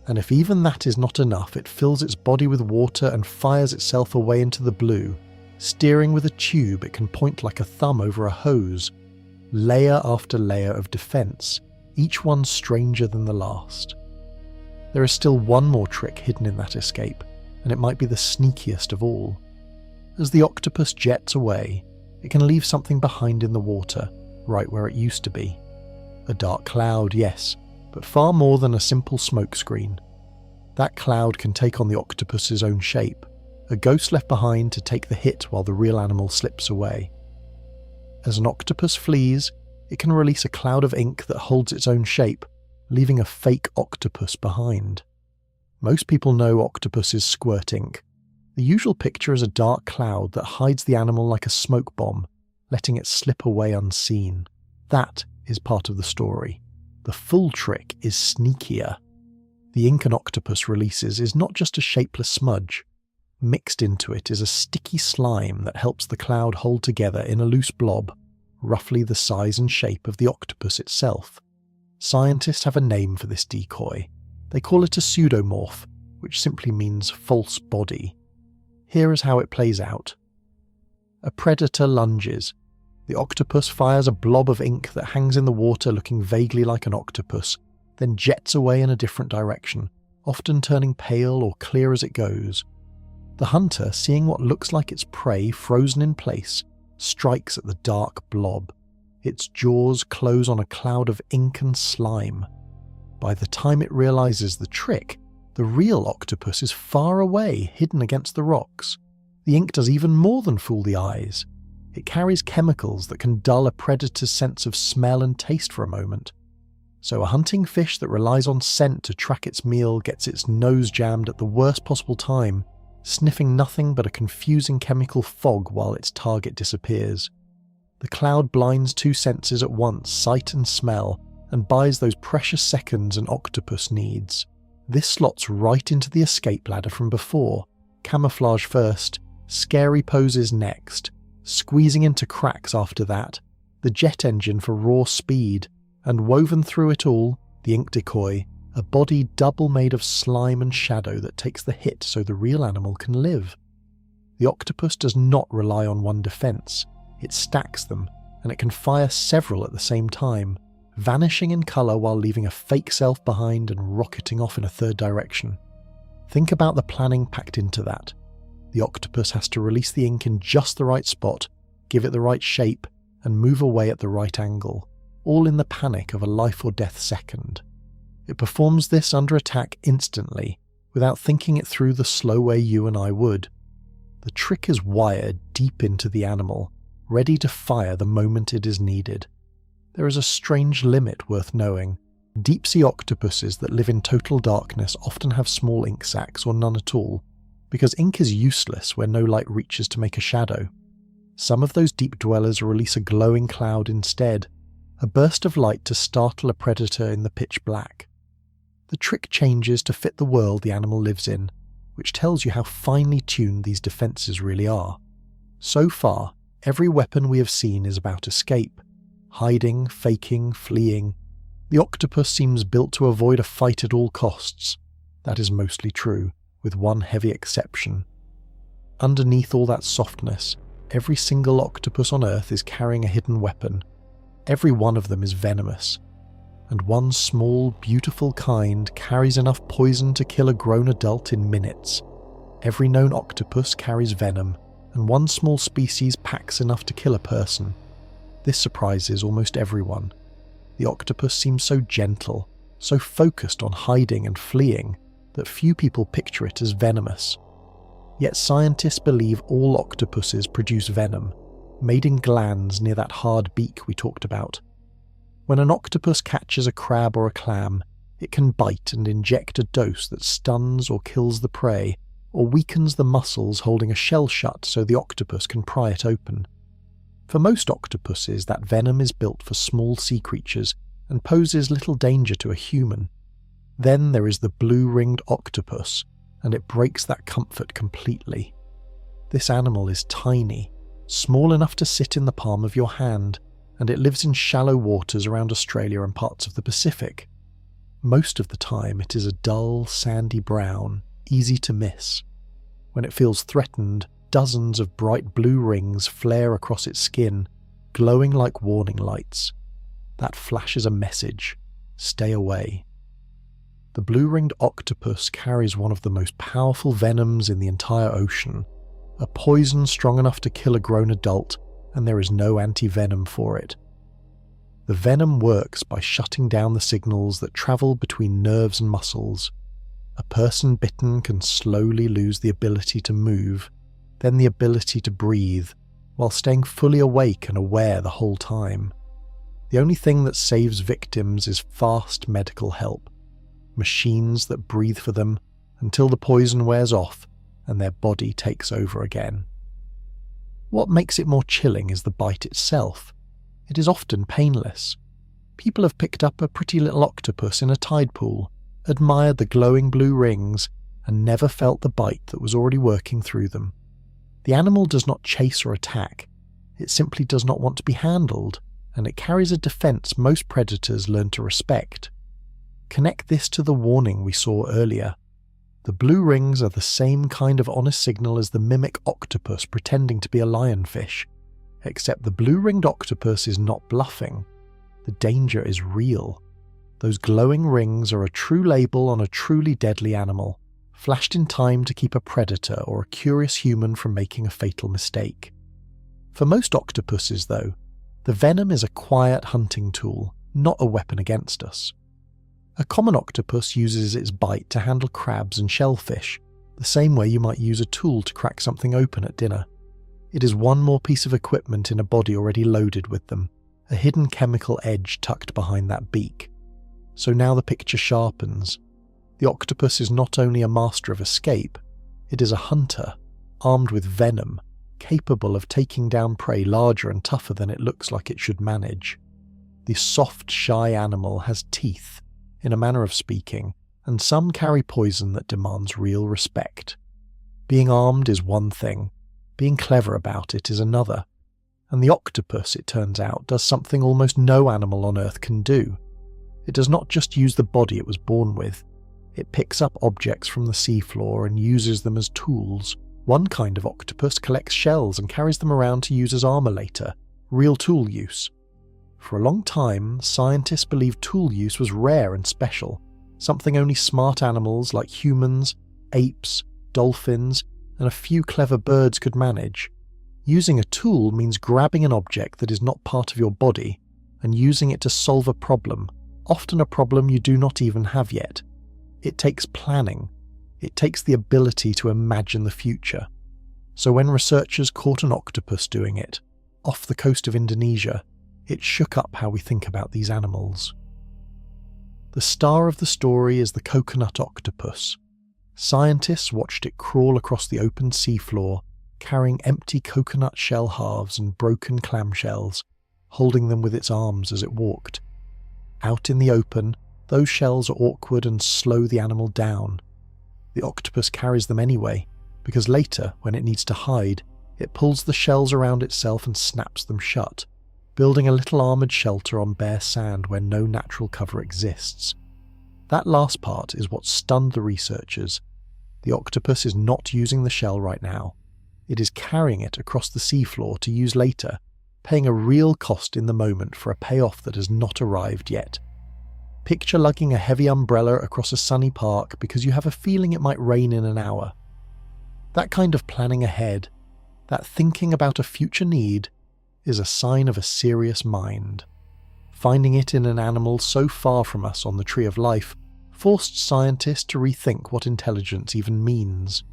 Speaker 1: and if even that is not enough, it fills its body with water and fires itself away into the blue. Steering with a tube, it can point like a thumb over a hose. Layer after layer of defence, each one stranger than the last. There is still one more trick hidden in that escape, and it might be the sneakiest of all. As the octopus jets away, it can leave something behind in the water, right where it used to be. A dark cloud, yes, but far more than a simple smokescreen. That cloud can take on the octopus's own shape, a ghost left behind to take the hit while the real animal slips away. As an octopus flees, it can release a cloud of ink that holds its own shape, leaving a fake octopus behind. Most people know octopuses squirt ink. The usual picture is a dark cloud that hides the animal like a smoke bomb, letting it slip away unseen. That is part of the story. The full trick is sneakier. The ink an octopus releases is not just a shapeless smudge. Mixed into it is a sticky slime that helps the cloud hold together in a loose blob, roughly the size and shape of the octopus itself. Scientists have a name for this decoy. They call it a pseudomorph, which simply means false body. Here is how it plays out. A predator lunges. The octopus fires a blob of ink that hangs in the water looking vaguely like an octopus, then jets away in a different direction, often turning pale or clear as it goes. The hunter, seeing what looks like its prey frozen in place, strikes at the dark blob. Its jaws close on a cloud of ink and slime. By the time it realizes the trick, the real octopus is far away, hidden against the rocks. The ink does even more than fool the eyes. It carries chemicals that can dull a predator's sense of smell and taste for a moment. So a hunting fish that relies on scent to track its meal gets its nose jammed at the worst possible time, sniffing nothing but a confusing chemical fog while its target disappears. The cloud blinds two senses at once, sight and smell, and buys those precious seconds an octopus needs. This slots right into the escape ladder from before. Camouflage first, scary poses next, squeezing into cracks after that, the jet engine for raw speed, and woven through it all, the ink decoy, a body double made of slime and shadow that takes the hit so the real animal can live. The octopus does not rely on one defense. It stacks them, and it can fire several at the same time, vanishing in colour while leaving a fake self behind and rocketing off in a third direction. Think about the planning packed into that. The octopus has to release the ink in just the right spot, give it the right shape, and move away at the right angle, all in the panic of a life or death second. It performs this under attack instantly, without thinking it through the slow way you and I would. The trick is wired deep into the animal, ready to fire the moment it is needed. There is a strange limit worth knowing. Deep-sea octopuses that live in total darkness often have small ink sacs or none at all, because ink is useless where no light reaches to make a shadow. Some of those deep dwellers release a glowing cloud instead, a burst of light to startle a predator in the pitch black. The trick changes to fit the world the animal lives in, which tells you how finely tuned these defences really are. So far, every weapon we have seen is about escape. Hiding, faking, fleeing. The octopus seems built to avoid a fight at all costs. That is mostly true, with one heavy exception. Underneath all that softness, every single octopus on Earth is carrying a hidden weapon. Every one of them is venomous. And one small, beautiful kind carries enough poison to kill a grown adult in minutes. Every known octopus carries venom, and one small species packs enough to kill a person. This surprises almost everyone. The octopus seems so gentle, so focused on hiding and fleeing, that few people picture it as venomous. Yet scientists believe all octopuses produce venom, made in glands near that hard beak we talked about. When an octopus catches a crab or a clam, it can bite and inject a dose that stuns or kills the prey, or weakens the muscles holding a shell shut so the octopus can pry it open. For most octopuses, that venom is built for small sea creatures and poses little danger to a human. Then there is the blue-ringed octopus, and it breaks that comfort completely. This animal is tiny, small enough to sit in the palm of your hand, and it lives in shallow waters around Australia and parts of the Pacific. Most of the time it is a dull, sandy brown, easy to miss. When it feels threatened, dozens of bright blue rings flare across its skin, glowing like warning lights. That flashes a message: stay away. The blue-ringed octopus carries one of the most powerful venoms in the entire ocean, a poison strong enough to kill a grown adult, and there is no anti-venom for it. The venom works by shutting down the signals that travel between nerves and muscles. A person bitten can slowly lose the ability to move, then the ability to breathe, while staying fully awake and aware the whole time. The only thing that saves victims is fast medical help, machines that breathe for them until the poison wears off and their body takes over again. What makes it more chilling is the bite itself. It is often painless. People have picked up a pretty little octopus in a tide pool, admired the glowing blue rings, and never felt the bite that was already working through them. The animal does not chase or attack. It simply does not want to be handled, and it carries a defense most predators learn to respect. Connect this to the warning we saw earlier. The blue rings are the same kind of honest signal as the mimic octopus pretending to be a lionfish, except the blue-ringed octopus is not bluffing. The danger is real. Those glowing rings are a true label on a truly deadly animal, flashed in time to keep a predator or a curious human from making a fatal mistake. For most octopuses, though, the venom is a quiet hunting tool, not a weapon against us. A common octopus uses its bite to handle crabs and shellfish, the same way you might use a tool to crack something open at dinner. It is one more piece of equipment in a body already loaded with them, a hidden chemical edge tucked behind that beak. So now the picture sharpens. The octopus is not only a master of escape, it is a hunter, armed with venom, capable of taking down prey larger and tougher than it looks like it should manage. The soft, shy animal has teeth, in a manner of speaking, and some carry poison that demands real respect. Being armed is one thing, being clever about it is another, and the octopus, it turns out, does something almost no animal on Earth can do. It does not just use the body it was born with, it picks up objects from the seafloor and uses them as tools. One kind of octopus collects shells and carries them around to use as armor later, real tool use. For a long time, scientists believed tool use was rare and special, something only smart animals like humans, apes, dolphins, and a few clever birds could manage. Using a tool means grabbing an object that is not part of your body and using it to solve a problem, often a problem you do not even have yet. It takes planning. It takes the ability to imagine the future. So when researchers caught an octopus doing it, off the coast of Indonesia, it shook up how we think about these animals. The star of the story is the coconut octopus. Scientists watched it crawl across the open seafloor, carrying empty coconut shell halves and broken clamshells, holding them with its arms as it walked. Out in the open, those shells are awkward and slow the animal down. The octopus carries them anyway, because later, when it needs to hide, it pulls the shells around itself and snaps them shut, building a little armoured shelter on bare sand where no natural cover exists. That last part is what stunned the researchers. The octopus is not using the shell right now. It is carrying it across the seafloor to use later, paying a real cost in the moment for a payoff that has not arrived yet. Picture lugging a heavy umbrella across a sunny park because you have a feeling it might rain in an hour. That kind of planning ahead, that thinking about a future need, is a sign of a serious mind. Finding it in an animal so far from us on the tree of life forced scientists to rethink what intelligence even means.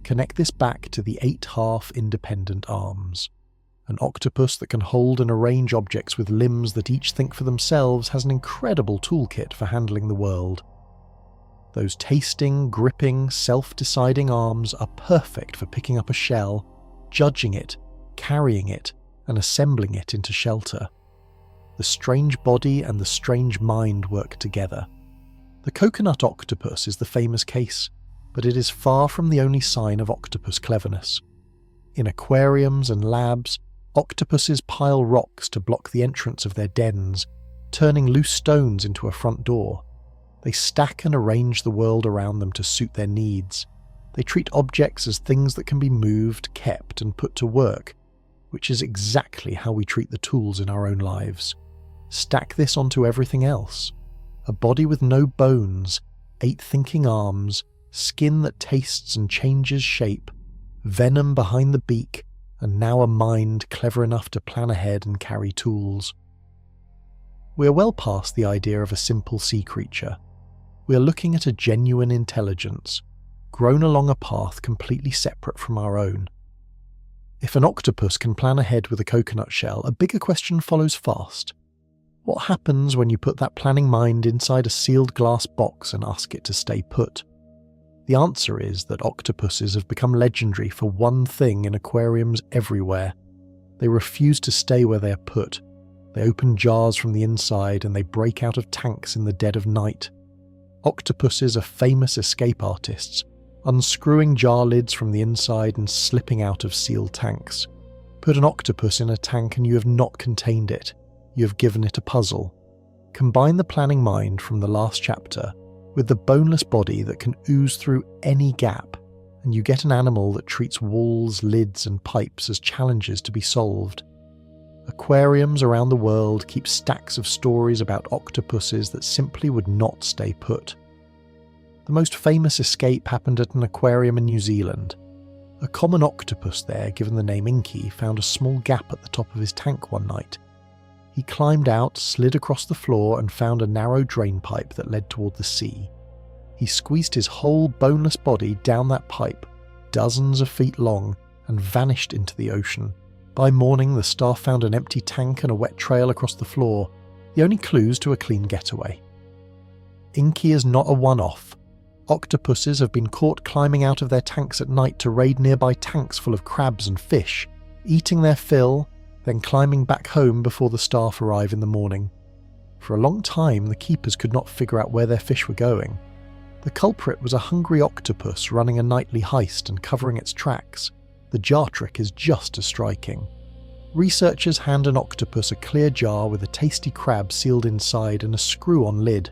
Speaker 1: Connect this back to the 8 half-independent arms. An octopus that can hold and arrange objects with limbs that each think for themselves has an incredible toolkit for handling the world. Those tasting, gripping, self-deciding arms are perfect for picking up a shell, judging it, carrying it, and assembling it into shelter. The strange body and the strange mind work together. The coconut octopus is the famous case, but it is far from the only sign of octopus cleverness. In aquariums and labs, octopuses pile rocks to block the entrance of their dens, turning loose stones into a front door. They stack and arrange the world around them to suit their needs. They treat objects as things that can be moved, kept, and put to work, which is exactly how we treat the tools in our own lives. Stack this onto everything else. A body with no bones, 8 thinking arms, skin that tastes and changes shape, venom behind the beak, and now a mind clever enough to plan ahead and carry tools. We are well past the idea of a simple sea creature. We are looking at a genuine intelligence, grown along a path completely separate from our own. If an octopus can plan ahead with a coconut shell, a bigger question follows fast. What happens when you put that planning mind inside a sealed glass box and ask it to stay put? The answer is that octopuses have become legendary for one thing in aquariums everywhere. They refuse to stay where they are put. They open jars from the inside and they break out of tanks in the dead of night. Octopuses are famous escape artists, unscrewing jar lids from the inside and slipping out of sealed tanks. Put an octopus in a tank and you have not contained it. You have given it a puzzle. Combine the planning mind from the last chapter with the boneless body that can ooze through any gap, and you get an animal that treats walls, lids, and pipes as challenges to be solved. Aquariums around the world keep stacks of stories about octopuses that simply would not stay put. The most famous escape happened at an aquarium in New Zealand. A common octopus there, given the name Inky, found a small gap at the top of his tank one night. He climbed out, slid across the floor, and found a narrow drain pipe that led toward the sea. He squeezed his whole boneless body down that pipe, dozens of feet long, and vanished into the ocean. By morning, the staff found an empty tank and a wet trail across the floor, the only clues to a clean getaway. Inky is not a one-off. Octopuses have been caught climbing out of their tanks at night to raid nearby tanks full of crabs and fish, eating their fill, then climbing back home before the staff arrive in the morning. For a long time, the keepers could not figure out where their fish were going. The culprit was a hungry octopus running a nightly heist and covering its tracks. The jar trick is just as striking. Researchers hand an octopus a clear jar with a tasty crab sealed inside and a screw-on lid.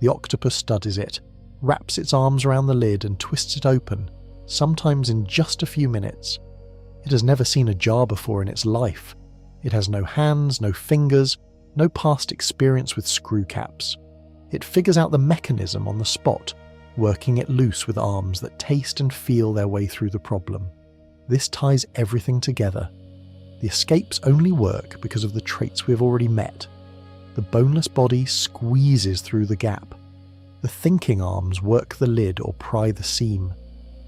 Speaker 1: The octopus studies it, wraps its arms around the lid and twists it open, sometimes in just a few minutes. It has never seen a jar before in its life. It has no hands, no fingers, no past experience with screw caps. It figures out the mechanism on the spot, working it loose with arms that taste and feel their way through the problem. This ties everything together. The escapes only work because of the traits we have already met. The boneless body squeezes through the gap. The thinking arms work the lid or pry the seam.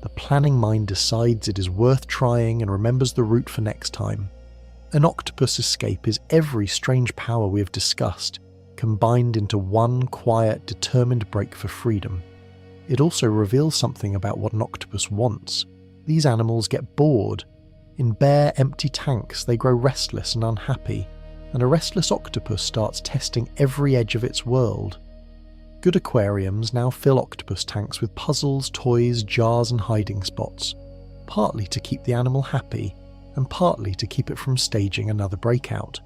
Speaker 1: The planning mind decides it is worth trying and remembers the route for next time. An octopus escape is every strange power we have discussed, combined into one quiet, determined break for freedom. It also reveals something about what an octopus wants. These animals get bored. In bare, empty tanks, they grow restless and unhappy, and a restless octopus starts testing every edge of its world. Good aquariums now fill octopus tanks with puzzles, toys, jars, and hiding spots, partly to keep the animal happy, and partly to keep it from staging another breakout.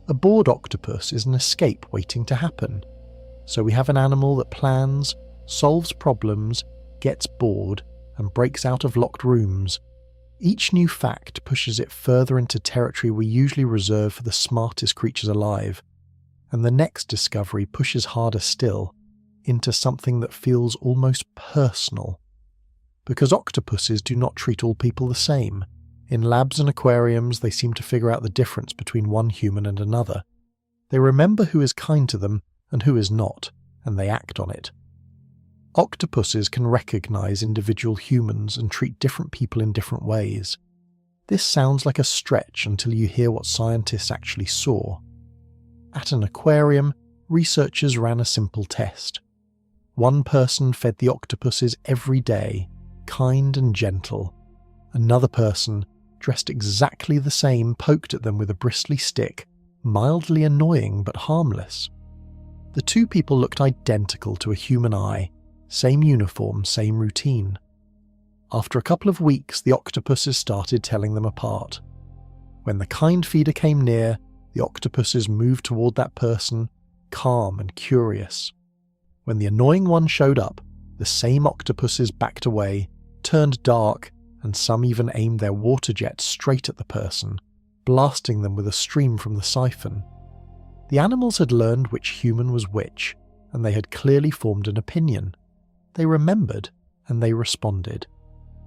Speaker 1: A bored octopus is an escape waiting to happen. So we have an animal that plans, solves problems, gets bored, and breaks out of locked rooms. Each new fact pushes it further into territory we usually reserve for the smartest creatures alive, and the next discovery pushes harder still into something that feels almost personal. Because octopuses do not treat all people the same. In labs and aquariums, they seem to figure out the difference between one human and another. They remember who is kind to them and who is not, and they act on it. Octopuses can recognize individual humans and treat different people in different ways. This sounds like a stretch until you hear what scientists actually saw. At an aquarium, researchers ran a simple test. One person fed the octopuses every day, kind and gentle. Another person, dressed exactly the same, poked at them with a bristly stick, mildly annoying but harmless. The two people looked identical to a human eye, same uniform, same routine. After a couple of weeks, the octopuses started telling them apart. When the kind feeder came near, the octopuses moved toward that person, calm and curious. When the annoying one showed up, the same octopuses backed away, turned dark, and some even aimed their water jets straight at the person, blasting them with a stream from the siphon. The animals had learned which human was which, and they had clearly formed an opinion. They remembered, and they responded.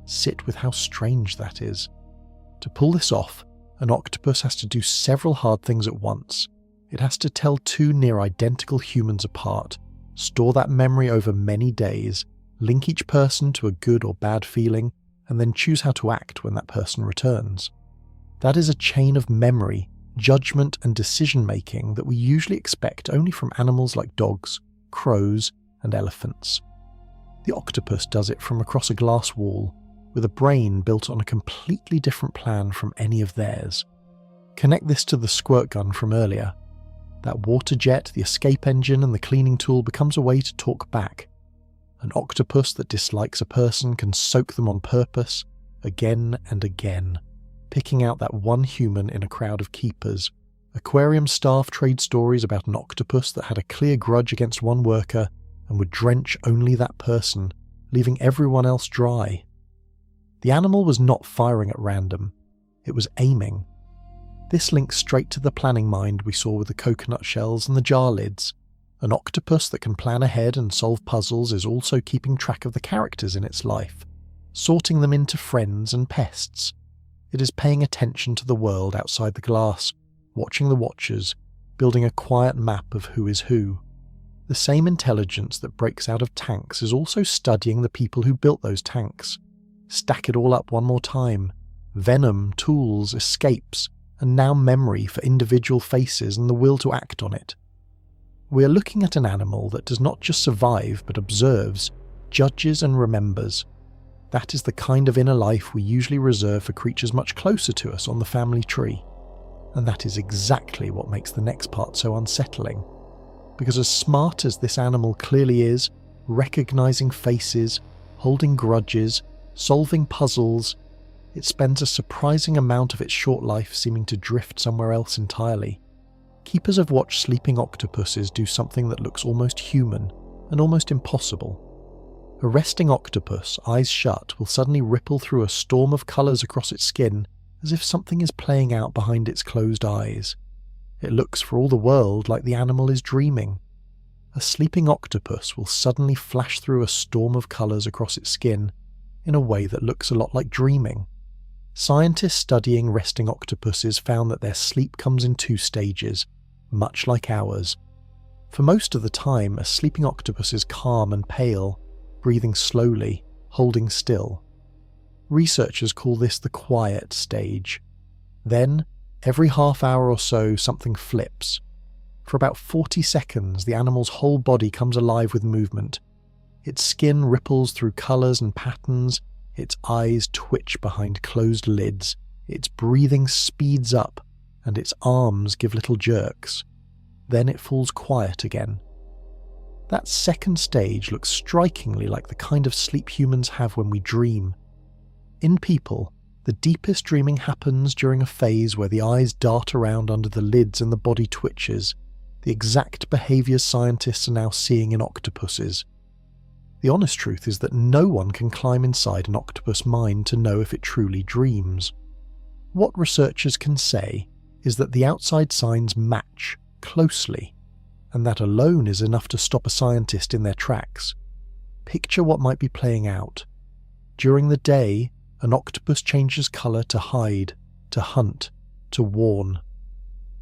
Speaker 1: Sit with how strange that is. To pull this off, an octopus has to do several hard things at once. It has to tell two near-identical humans apart, store that memory over many days, link each person to a good or bad feeling, and then choose how to act when that person returns. That is a chain of memory, judgment, and decision-making that we usually expect only from animals like dogs, crows, and elephants. The octopus does it from across a glass wall, with a brain built on a completely different plan from any of theirs. Connect this to the squirt gun from earlier. That water jet, the escape engine, and the cleaning tool becomes a way to talk back. An octopus that dislikes a person can soak them on purpose, again and again, picking out that one human in a crowd of keepers. Aquarium staff trade stories about an octopus that had a clear grudge against one worker and would drench only that person, leaving everyone else dry. The animal was not firing at random, it was aiming. This links straight to the planning mind we saw with the coconut shells and the jar lids. An octopus that can plan ahead and solve puzzles is also keeping track of the characters in its life, sorting them into friends and pests. It is paying attention to the world outside the glass, watching the watchers, building a quiet map of who is who. The same intelligence that breaks out of tanks is also studying the people who built those tanks. Stack it all up one more time. Venom, tools, escapes, and now memory for individual faces and the will to act on it. We are looking at an animal that does not just survive but observes, judges and remembers. That is the kind of inner life we usually reserve for creatures much closer to us on the family tree. And that is exactly what makes the next part so unsettling. Because as smart as this animal clearly is, recognizing faces, holding grudges, solving puzzles, it spends a surprising amount of its short life seeming to drift somewhere else entirely. Keepers have watched sleeping octopuses do something that looks almost human and almost impossible. A resting octopus, eyes shut, will suddenly ripple through a storm of colours across its skin as if something is playing out behind its closed eyes. It looks for all the world like the animal is dreaming. A sleeping octopus will suddenly flash through a storm of colours across its skin in a way that looks a lot like dreaming. Scientists studying resting octopuses found that their sleep comes in two stages, much like ours. For most of the time, a sleeping octopus is calm and pale, breathing slowly, holding still. Researchers call this the quiet stage. Then, every half hour or so, something flips. For about 40 seconds, the animal's whole body comes alive with movement. Its skin ripples through colours and patterns, its eyes twitch behind closed lids, its breathing speeds up, and its arms give little jerks. Then it falls quiet again. That second stage looks strikingly like the kind of sleep humans have when we dream. In people, the deepest dreaming happens during a phase where the eyes dart around under the lids and the body twitches, the exact behaviours scientists are now seeing in octopuses. The honest truth is that no one can climb inside an octopus mind to know if it truly dreams. What researchers can say is that the outside signs match closely, and that alone is enough to stop a scientist in their tracks. Picture what might be playing out. During the day, an octopus changes colour to hide, to hunt, to warn.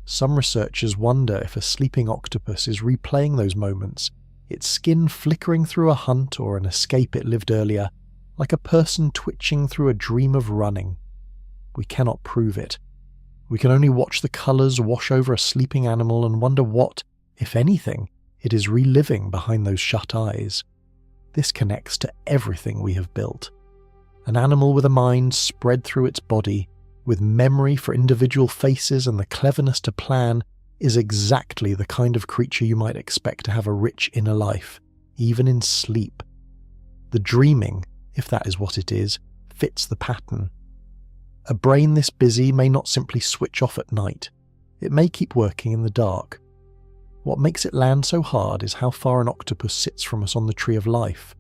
Speaker 1: Some researchers wonder if a sleeping octopus is replaying those moments, its skin flickering through a hunt or an escape it lived earlier, like a person twitching through a dream of running. We cannot prove it. We can only watch the colours wash over a sleeping animal and wonder what, if anything, it is reliving behind those shut eyes. This connects to everything we have built. An animal with a mind spread through its body, with memory for individual faces and the cleverness to plan, is exactly the kind of creature you might expect to have a rich inner life, even in sleep. The dreaming, if that is what it is, fits the pattern. A brain this busy may not simply switch off at night. It may keep working in the dark. What makes it land so hard is how far an octopus sits from us on the tree of life.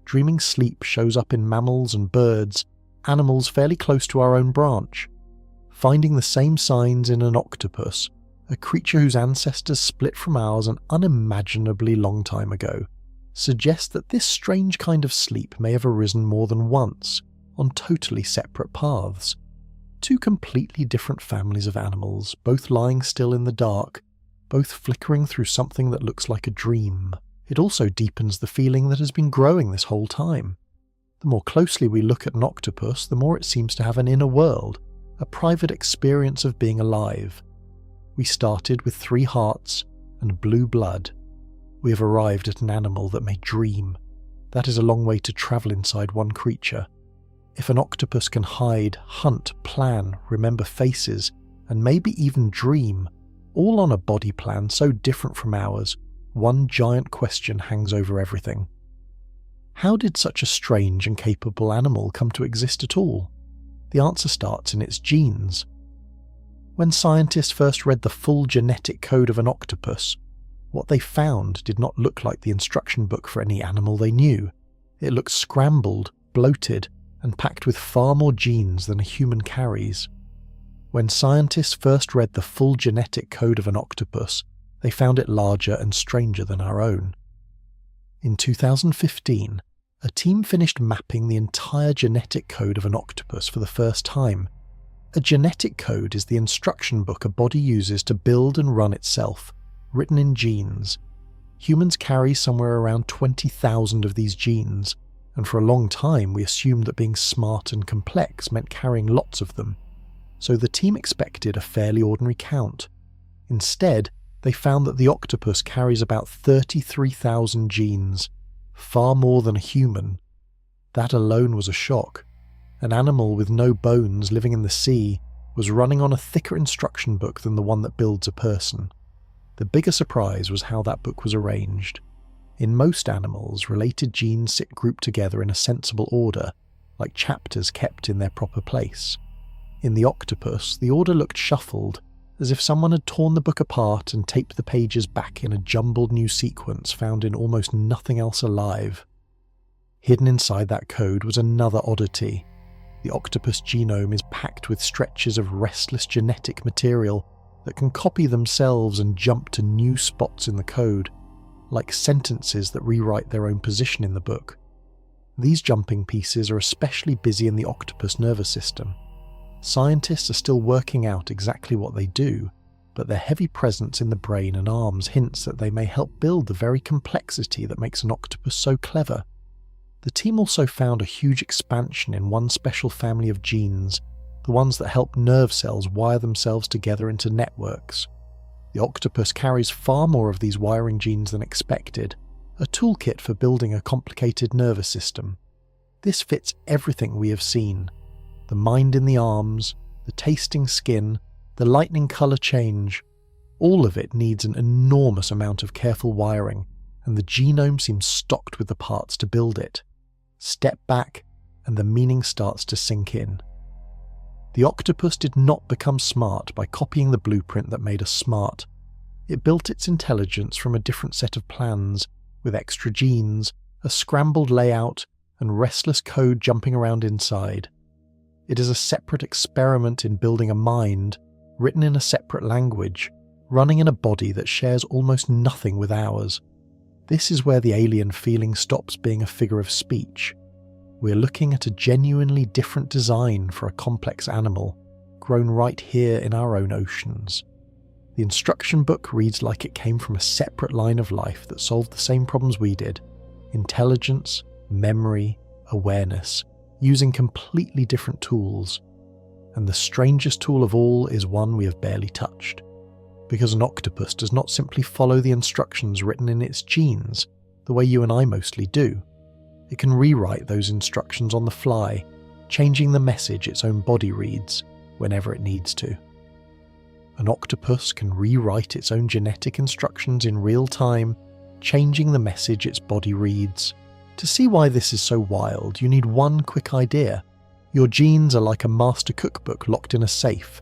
Speaker 1: Dreaming sleep shows up in mammals and birds, animals fairly close to our own branch. Finding the same signs in an octopus, a creature whose ancestors split from ours an unimaginably long time ago, suggests that this strange kind of sleep may have arisen more than once, on totally separate paths. Two completely different families of animals, both lying still in the dark, both flickering through something that looks like a dream. It also deepens the feeling that has been growing this whole time. The more closely we look at an octopus, the more it seems to have an inner world, a private experience of being alive. We started with 3 hearts and blue blood. We have arrived at an animal that may dream. That is a long way to travel inside one creature. If an octopus can hide, hunt, plan, remember faces, and maybe even dream, all on a body plan so different from ours, one giant question hangs over everything. How did such a strange and capable animal come to exist at all? The answer starts in its genes. When scientists first read the full genetic code of an octopus, what they found did not look like the instruction book for any animal they knew. It looked scrambled, bloated, and packed with far more genes than a human carries. When scientists first read the full genetic code of an octopus, they found it larger and stranger than our own. In 2015, a team finished mapping the entire genetic code of an octopus for the first time. A genetic code is the instruction book a body uses to build and run itself, written in genes. Humans carry somewhere around 20,000 of these genes, and for a long time we assumed that being smart and complex meant carrying lots of them. So the team expected a fairly ordinary count. Instead, they found that the octopus carries about 33,000 genes, far more than a human. That alone was a shock. An animal with no bones living in the sea was running on a thicker instruction book than the one that builds a person. The bigger surprise was how that book was arranged. In most animals, related genes sit grouped together in a sensible order, like chapters kept in their proper place. In the octopus, the order looked shuffled, as if someone had torn the book apart and taped the pages back in a jumbled new sequence found in almost nothing else alive. Hidden inside that code was another oddity. The octopus genome is packed with stretches of restless genetic material that can copy themselves and jump to new spots in the code, like sentences that rewrite their own position in the book. These jumping pieces are especially busy in the octopus nervous system. Scientists are still working out exactly what they do, but their heavy presence in the brain and arms hints that they may help build the very complexity that makes an octopus so clever. The team also found a huge expansion in one special family of genes, the ones that help nerve cells wire themselves together into networks. The octopus carries far more of these wiring genes than expected, a toolkit for building a complicated nervous system. This fits everything we have seen. The mind in the arms, the tasting skin, the lightning colour change. All of it needs an enormous amount of careful wiring, and the genome seems stocked with the parts to build it. Step back, and the meaning starts to sink in. The octopus did not become smart by copying the blueprint that made us smart. It built its intelligence from a different set of plans, with extra genes, a scrambled layout, and restless code jumping around inside. It is a separate experiment in building a mind, written in a separate language, running in a body that shares almost nothing with ours. This is where the alien feeling stops being a figure of speech. We're looking at a genuinely different design for a complex animal, grown right here in our own oceans. The instruction book reads like it came from a separate line of life that solved the same problems we did: intelligence, memory, awareness, using completely different tools. And the strangest tool of all is one we have barely touched. Because an octopus does not simply follow the instructions written in its genes, the way you and I mostly do. It can rewrite those instructions on the fly, changing the message its own body reads whenever it needs to. An octopus can rewrite its own genetic instructions in real time, changing the message its body reads. To see why this is so wild, you need one quick idea. Your genes are like a master cookbook locked in a safe.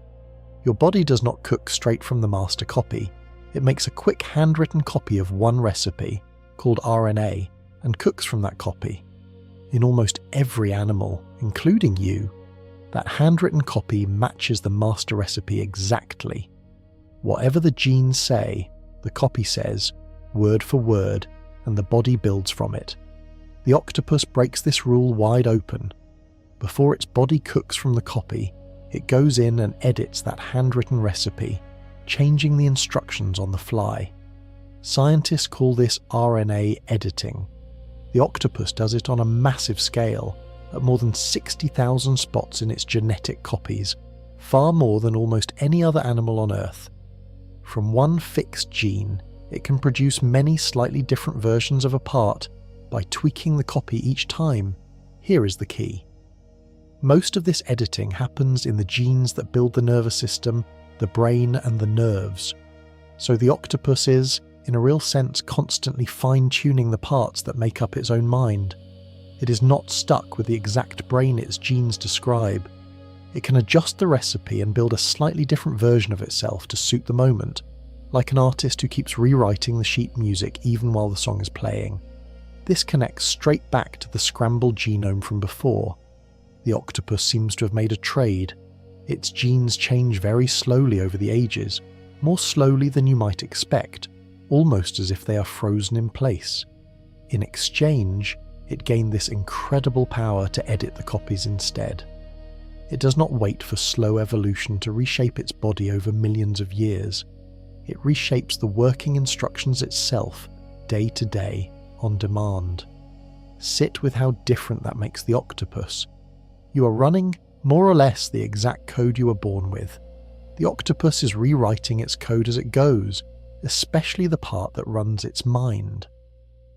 Speaker 1: Your body does not cook straight from the master copy. It makes a quick handwritten copy of one recipe, called RNA, and cooks from that copy. In almost every animal, including you, that handwritten copy matches the master recipe exactly. Whatever the genes say, the copy says, word for word, and the body builds from it. The octopus breaks this rule wide open. Before its body cooks from the copy, it goes in and edits that handwritten recipe, changing the instructions on the fly. Scientists call this RNA editing. The octopus does it on a massive scale, at more than 60,000 spots in its genetic copies, far more than almost any other animal on Earth. From one fixed gene, it can produce many slightly different versions of a part by tweaking the copy each time. Here is the key. Most of this editing happens in the genes that build the nervous system, the brain, and the nerves. So the octopus is, in a real sense, constantly fine-tuning the parts that make up its own mind. It is not stuck with the exact brain its genes describe. It can adjust the recipe and build a slightly different version of itself to suit the moment, like an artist who keeps rewriting the sheet music even while the song is playing. This connects straight back to the scrambled genome from before. The octopus seems to have made a trade. Its genes change very slowly over the ages, more slowly than you might expect, almost as if they are frozen in place. In exchange, it gained this incredible power to edit the copies instead. It does not wait for slow evolution to reshape its body over millions of years. It reshapes the working instructions itself, day to day, on demand. Sit with how different that makes the octopus. You are running, more or less, the exact code you were born with. The octopus is rewriting its code as it goes, especially the part that runs its mind.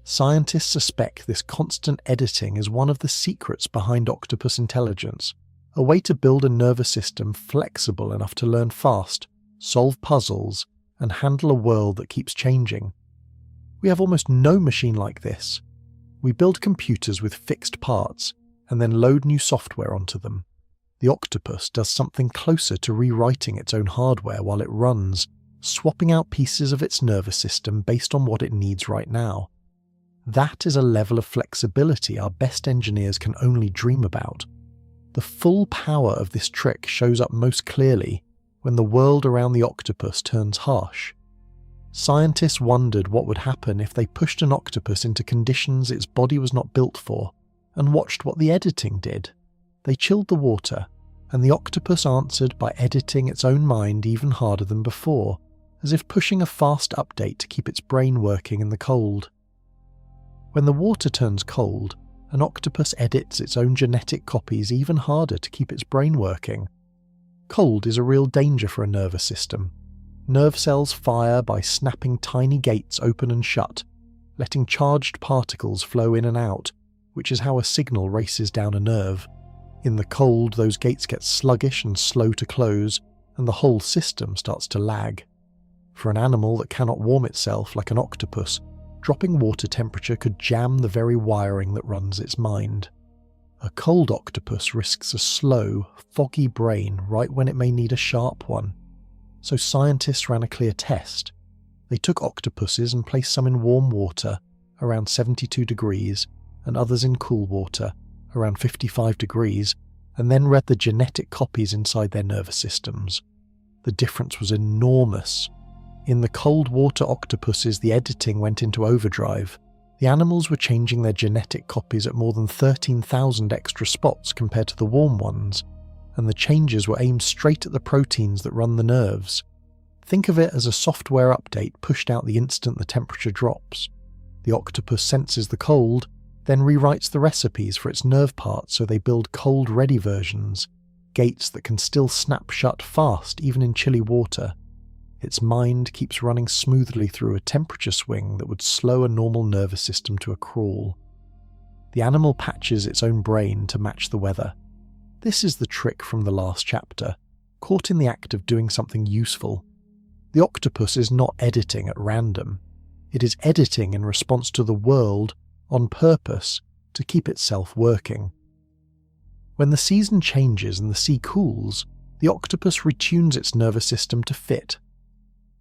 Speaker 1: Scientists suspect this constant editing is one of the secrets behind octopus intelligence, a way to build a nervous system flexible enough to learn fast, solve puzzles, and handle a world that keeps changing. We have almost no machine like this. We build computers with fixed parts, and then load new software onto them. The octopus does something closer to rewriting its own hardware while it runs, swapping out pieces of its nervous system based on what it needs right now. That is a level of flexibility our best engineers can only dream about. The full power of this trick shows up most clearly when the world around the octopus turns harsh. Scientists wondered what would happen if they pushed an octopus into conditions its body was not built for, and watched what the editing did. They chilled the water, and the octopus answered by editing its own mind even harder than before, as if pushing a fast update to keep its brain working in the cold. When the water turns cold, an octopus edits its own genetic copies even harder to keep its brain working. Cold is a real danger for a nervous system. Nerve cells fire by snapping tiny gates open and shut, letting charged particles flow in and out, which is how a signal races down a nerve. In the cold, those gates get sluggish and slow to close, and the whole system starts to lag. For an animal that cannot warm itself like an octopus, dropping water temperature could jam the very wiring that runs its mind. A cold octopus risks a slow, foggy brain right when it may need a sharp one. So scientists ran a clear test. They took octopuses and placed some in warm water, around 72 degrees, and others in cool water, around 55 degrees, and then read the genetic copies inside their nervous systems. The difference was enormous. In the cold water octopuses, the editing went into overdrive. The animals were changing their genetic copies at more than 13,000 extra spots compared to the warm ones, and the changes were aimed straight at the proteins that run the nerves. Think of it as a software update pushed out the instant the temperature drops. The octopus senses the cold, then rewrites the recipes for its nerve parts so they build cold-ready versions, gates that can still snap shut fast even in chilly water. Its mind keeps running smoothly through a temperature swing that would slow a normal nervous system to a crawl. The animal patches its own brain to match the weather. This is the trick from the last chapter, caught in the act of doing something useful. The octopus is not editing at random. It is editing in response to the world on purpose to keep itself working. When the season changes and the sea cools, the octopus retunes its nervous system to fit.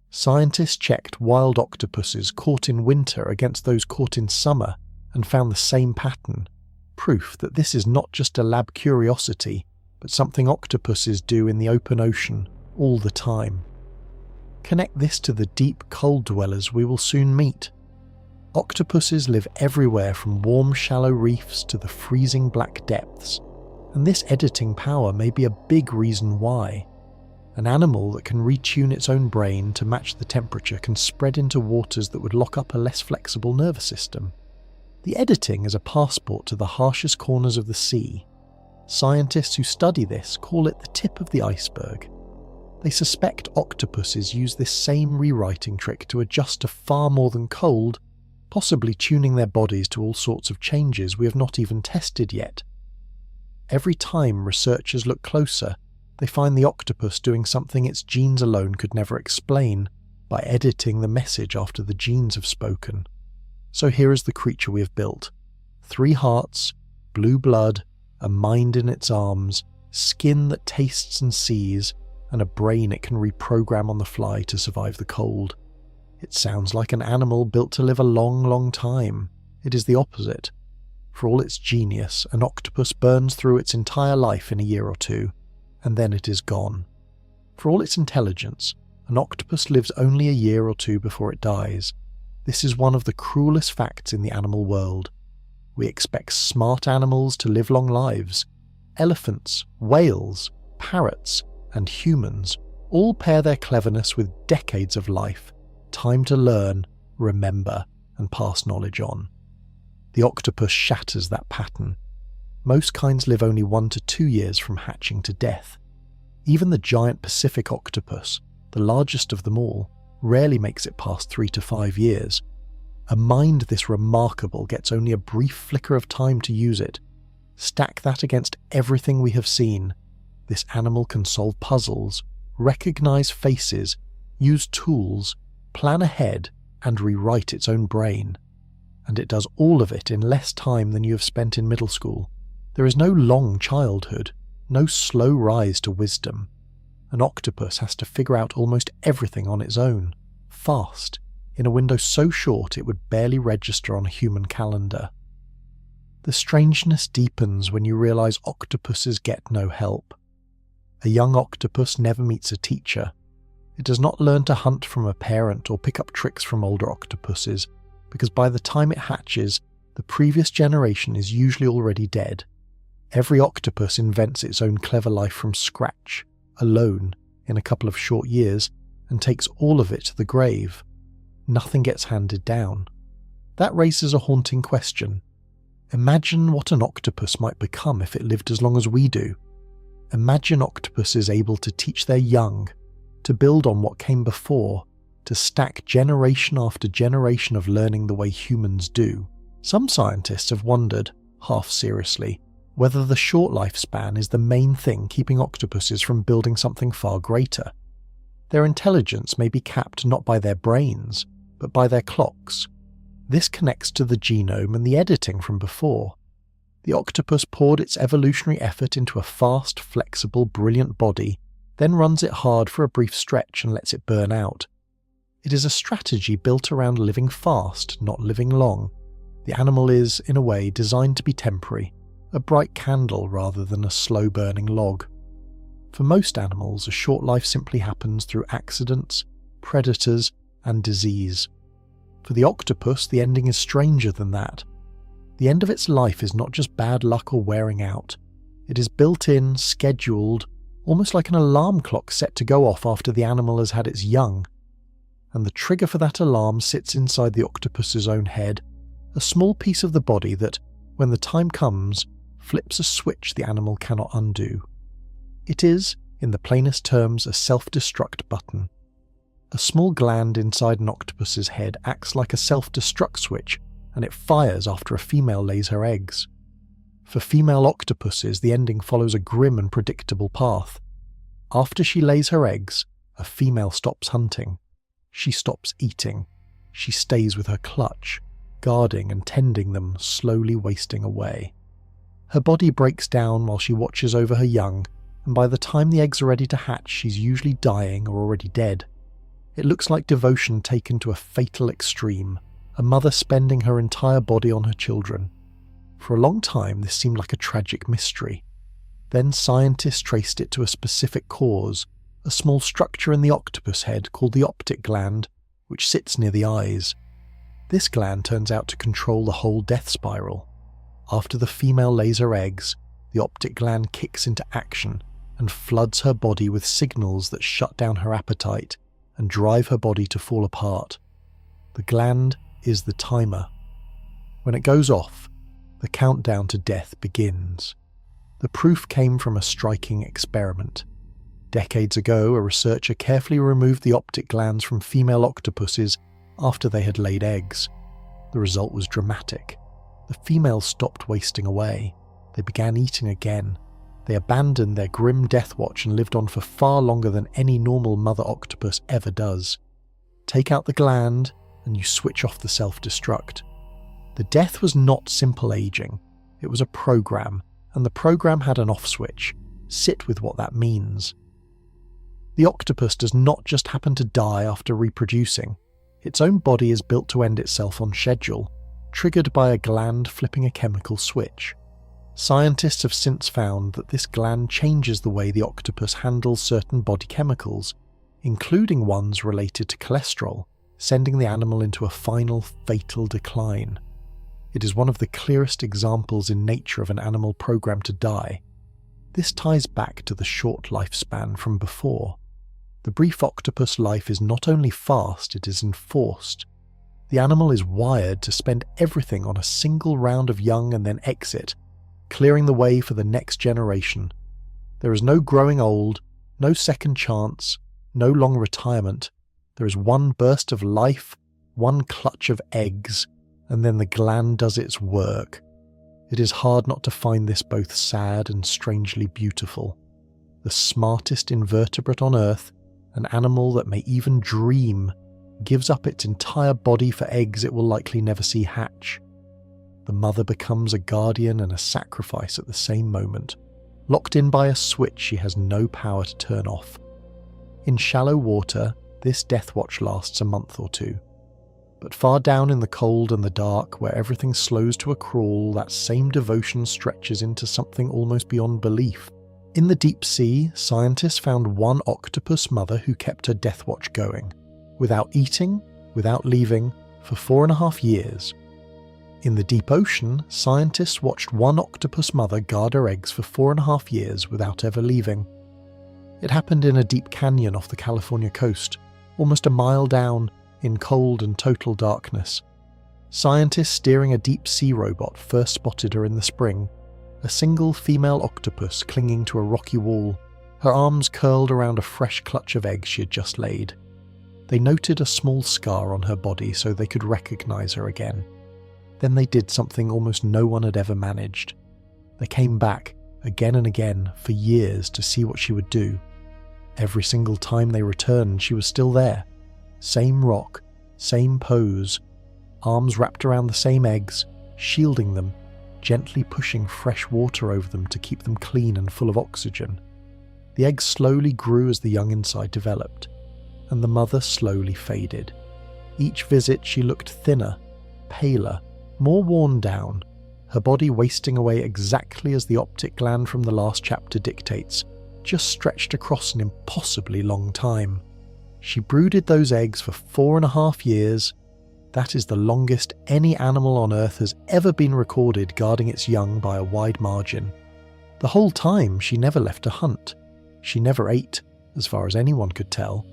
Speaker 1: Scientists checked wild octopuses caught in winter against those caught in summer and found the same pattern, proof that this is not just a lab curiosity, but something octopuses do in the open ocean all the time. Connect this to the deep cold dwellers we will soon meet. Octopuses live everywhere from warm shallow reefs to the freezing black depths, and this editing power may be a big reason why. An animal that can retune its own brain to match the temperature can spread into waters that would lock up a less flexible nervous system. The editing is a passport to the harshest corners of the sea. Scientists who study this call it the tip of the iceberg. They suspect octopuses use this same rewriting trick to adjust to far more than cold, possibly tuning their bodies to all sorts of changes we have not even tested yet. Every time researchers look closer, they find the octopus doing something its genes alone could never explain, by editing the message after the genes have spoken. So here is the creature we have built. 3 hearts, blue blood, a mind in its arms, skin that tastes and sees, and a brain it can reprogram on the fly to survive the cold. It sounds like an animal built to live a long, long time. It is the opposite. For all its genius, an octopus burns through its entire life in a year or two, and then it is gone. For all its intelligence, an octopus lives only a year or two before it dies. This is one of the cruelest facts in the animal world. We expect smart animals to live long lives. Elephants, whales, parrots, and humans all pair their cleverness with decades of life, time to learn, remember, and pass knowledge on. The octopus shatters that pattern. Most kinds live only 1 to 2 years from hatching to death. Even the giant Pacific octopus, the largest of them all, rarely makes it past 3 to 5 years. A mind this remarkable gets only a brief flicker of time to use it. Stack that against everything we have seen. This animal can solve puzzles, recognize faces, use tools, plan ahead, and rewrite its own brain. And it does all of it in less time than you have spent in middle school. There is no long childhood, no slow rise to wisdom. An octopus has to figure out almost everything on its own, fast, in a window so short it would barely register on a human calendar. The strangeness deepens when you realize octopuses get no help. A young octopus never meets a teacher. It does not learn to hunt from a parent or pick up tricks from older octopuses, because by the time it hatches, the previous generation is usually already dead. Every octopus invents its own clever life from scratch, alone, in a couple of short years, and takes all of it to the grave. Nothing gets handed down. That raises a haunting question. Imagine what an octopus might become if it lived as long as we do. Imagine octopuses able to teach their young, to build on what came before, to stack generation after generation of learning the way humans do. Some scientists have wondered, half seriously, whether the short lifespan is the main thing keeping octopuses from building something far greater. Their intelligence may be capped not by their brains, but by their clocks. This connects to the genome and the editing from before. The octopus poured its evolutionary effort into a fast, flexible, brilliant body, then runs it hard for a brief stretch and lets it burn out. It is a strategy built around living fast, not living long, The animal is, in a way, designed to be temporary, a bright candle rather than a slow-burning log. For most animals, a short life simply happens through accidents, predators, and disease. For the octopus, the ending is stranger than that. The end of its life is not just bad luck or wearing out. It is built in, scheduled, almost like an alarm clock set to go off after the animal has had its young. And the trigger for that alarm sits inside the octopus's own head, a small piece of the body that, when the time comes, flips a switch the animal cannot undo. It is, in the plainest terms, a self-destruct button. A small gland inside an octopus's head acts like a self-destruct switch, and it fires after a female lays her eggs. For female octopuses, the ending follows a grim and predictable path. After she lays her eggs, a female stops hunting. She stops eating. She stays with her clutch, guarding and tending them, slowly wasting away. Her body breaks down while she watches over her young, and by the time the eggs are ready to hatch, she's usually dying or already dead. It looks like devotion taken to a fatal extreme, a mother spending her entire body on her children. For a long time, this seemed like a tragic mystery. Then scientists traced it to a specific cause, a small structure in the octopus head called the optic gland, which sits near the eyes. This gland turns out to control the whole death spiral. After the female lays her eggs, the optic gland kicks into action and floods her body with signals that shut down her appetite and drive her body to fall apart. The gland is the timer. When it goes off, the countdown to death begins. The proof came from a striking experiment. Decades ago, a researcher carefully removed the optic glands from female octopuses after they had laid eggs. The result was dramatic. The females stopped wasting away. They began eating again. They abandoned their grim death watch and lived on for far longer than any normal mother octopus ever does. Take out the gland, and you switch off the self-destruct. The death was not simple aging. It was a program, and the program had an off switch. Sit with what that means. The octopus does not just happen to die after reproducing. Its own body is built to end itself on schedule, triggered by a gland flipping a chemical switch. Scientists have since found that this gland changes the way the octopus handles certain body chemicals, including ones related to cholesterol, sending the animal into a final fatal decline. It is one of the clearest examples in nature of an animal programmed to die. This ties back to the short lifespan from before. The brief octopus life is not only fast, it is enforced. The animal is wired to spend everything on a single round of young and then exit, clearing the way for the next generation. There is no growing old, no second chance, no long retirement. There is one burst of life, one clutch of eggs, and then the gland does its work. It is hard not to find this both sad and strangely beautiful. The smartest invertebrate on Earth, an animal that may even dream, gives up its entire body for eggs it will likely never see hatch. The mother becomes a guardian and a sacrifice at the same moment, locked in by a switch she has no power to turn off. In shallow water, this death watch lasts a month or two. But far down in the cold and the dark, where everything slows to a crawl, that same devotion stretches into something almost beyond belief. In the deep sea, scientists found one octopus mother who kept her death watch going, without eating, without leaving, for 4.5 years. In the deep ocean, scientists watched one octopus mother guard her eggs for 4.5 years without ever leaving. It happened in a deep canyon off the California coast, almost a mile down, in cold and total darkness. Scientists steering a deep-sea robot first spotted her in the spring, a single female octopus clinging to a rocky wall, her arms curled around a fresh clutch of eggs she had just laid. They noted a small scar on her body so they could recognize her again. Then they did something almost no one had ever managed. They came back, again and again, for years to see what she would do. Every single time they returned, she was still there. Same rock, same pose, arms wrapped around the same eggs, shielding them, gently pushing fresh water over them to keep them clean and full of oxygen. The eggs slowly grew as the young inside developed, and the mother slowly faded. Each visit she looked thinner, paler, More worn down, her body wasting away exactly as the optic gland from the last chapter dictates, just stretched across an impossibly long time. She brooded those eggs for 4.5 years. That is the longest any animal on Earth has ever been recorded guarding its young by a wide margin. The whole time she never left to hunt. She never ate, as far as anyone could tell.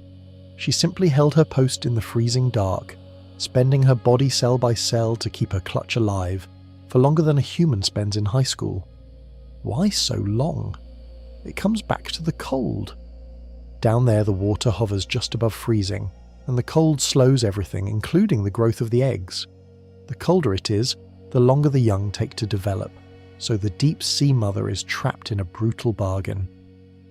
Speaker 1: She simply held her post in the freezing dark, spending her body cell by cell to keep her clutch alive, for longer than a human spends in high school. Why so long? It comes back to the cold. Down there the water hovers just above freezing, and the cold slows everything, including the growth of the eggs. The colder it is, the longer the young take to develop, so the deep sea mother is trapped in a brutal bargain.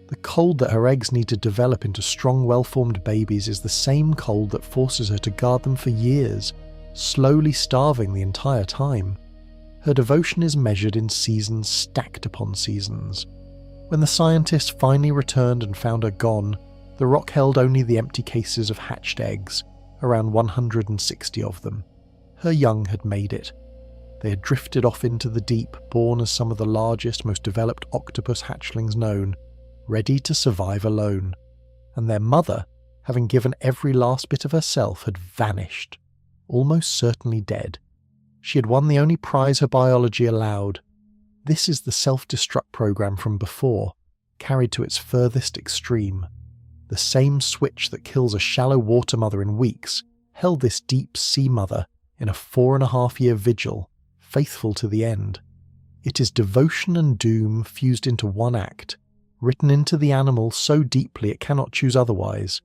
Speaker 1: The cold that her eggs need to develop into strong, well-formed babies is the same cold that forces her to guard them for years, slowly starving the entire time. Her devotion is measured in seasons stacked upon seasons. When the scientists finally returned and found her gone, the rock held only the empty cases of hatched eggs, around 160 of them. Her young had made it. They had drifted off into the deep, born as some of the largest, most developed octopus hatchlings known, ready to survive alone. And their mother, having given every last bit of herself, had vanished, almost certainly dead. She had won the only prize her biology allowed. This is the self-destruct program from before, carried to its furthest extreme. The same switch that kills a shallow water mother in weeks held this deep sea mother in a 4.5-year vigil, faithful to the end. It is devotion and doom fused into one act, written into the animal so deeply it cannot choose otherwise.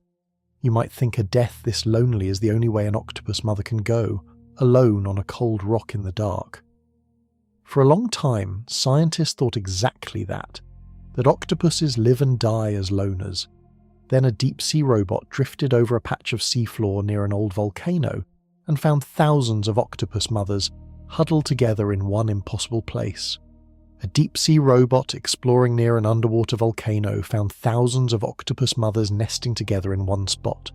Speaker 1: You might think a death this lonely is the only way an octopus mother can go, alone on a cold rock in the dark. For a long time, scientists thought exactly that octopuses live and die as loners. Then a deep-sea robot drifted over a patch of seafloor near an old volcano and found thousands of octopus mothers huddled together in one impossible place. A deep-sea robot exploring near an underwater volcano found thousands of octopus mothers nesting together in one spot.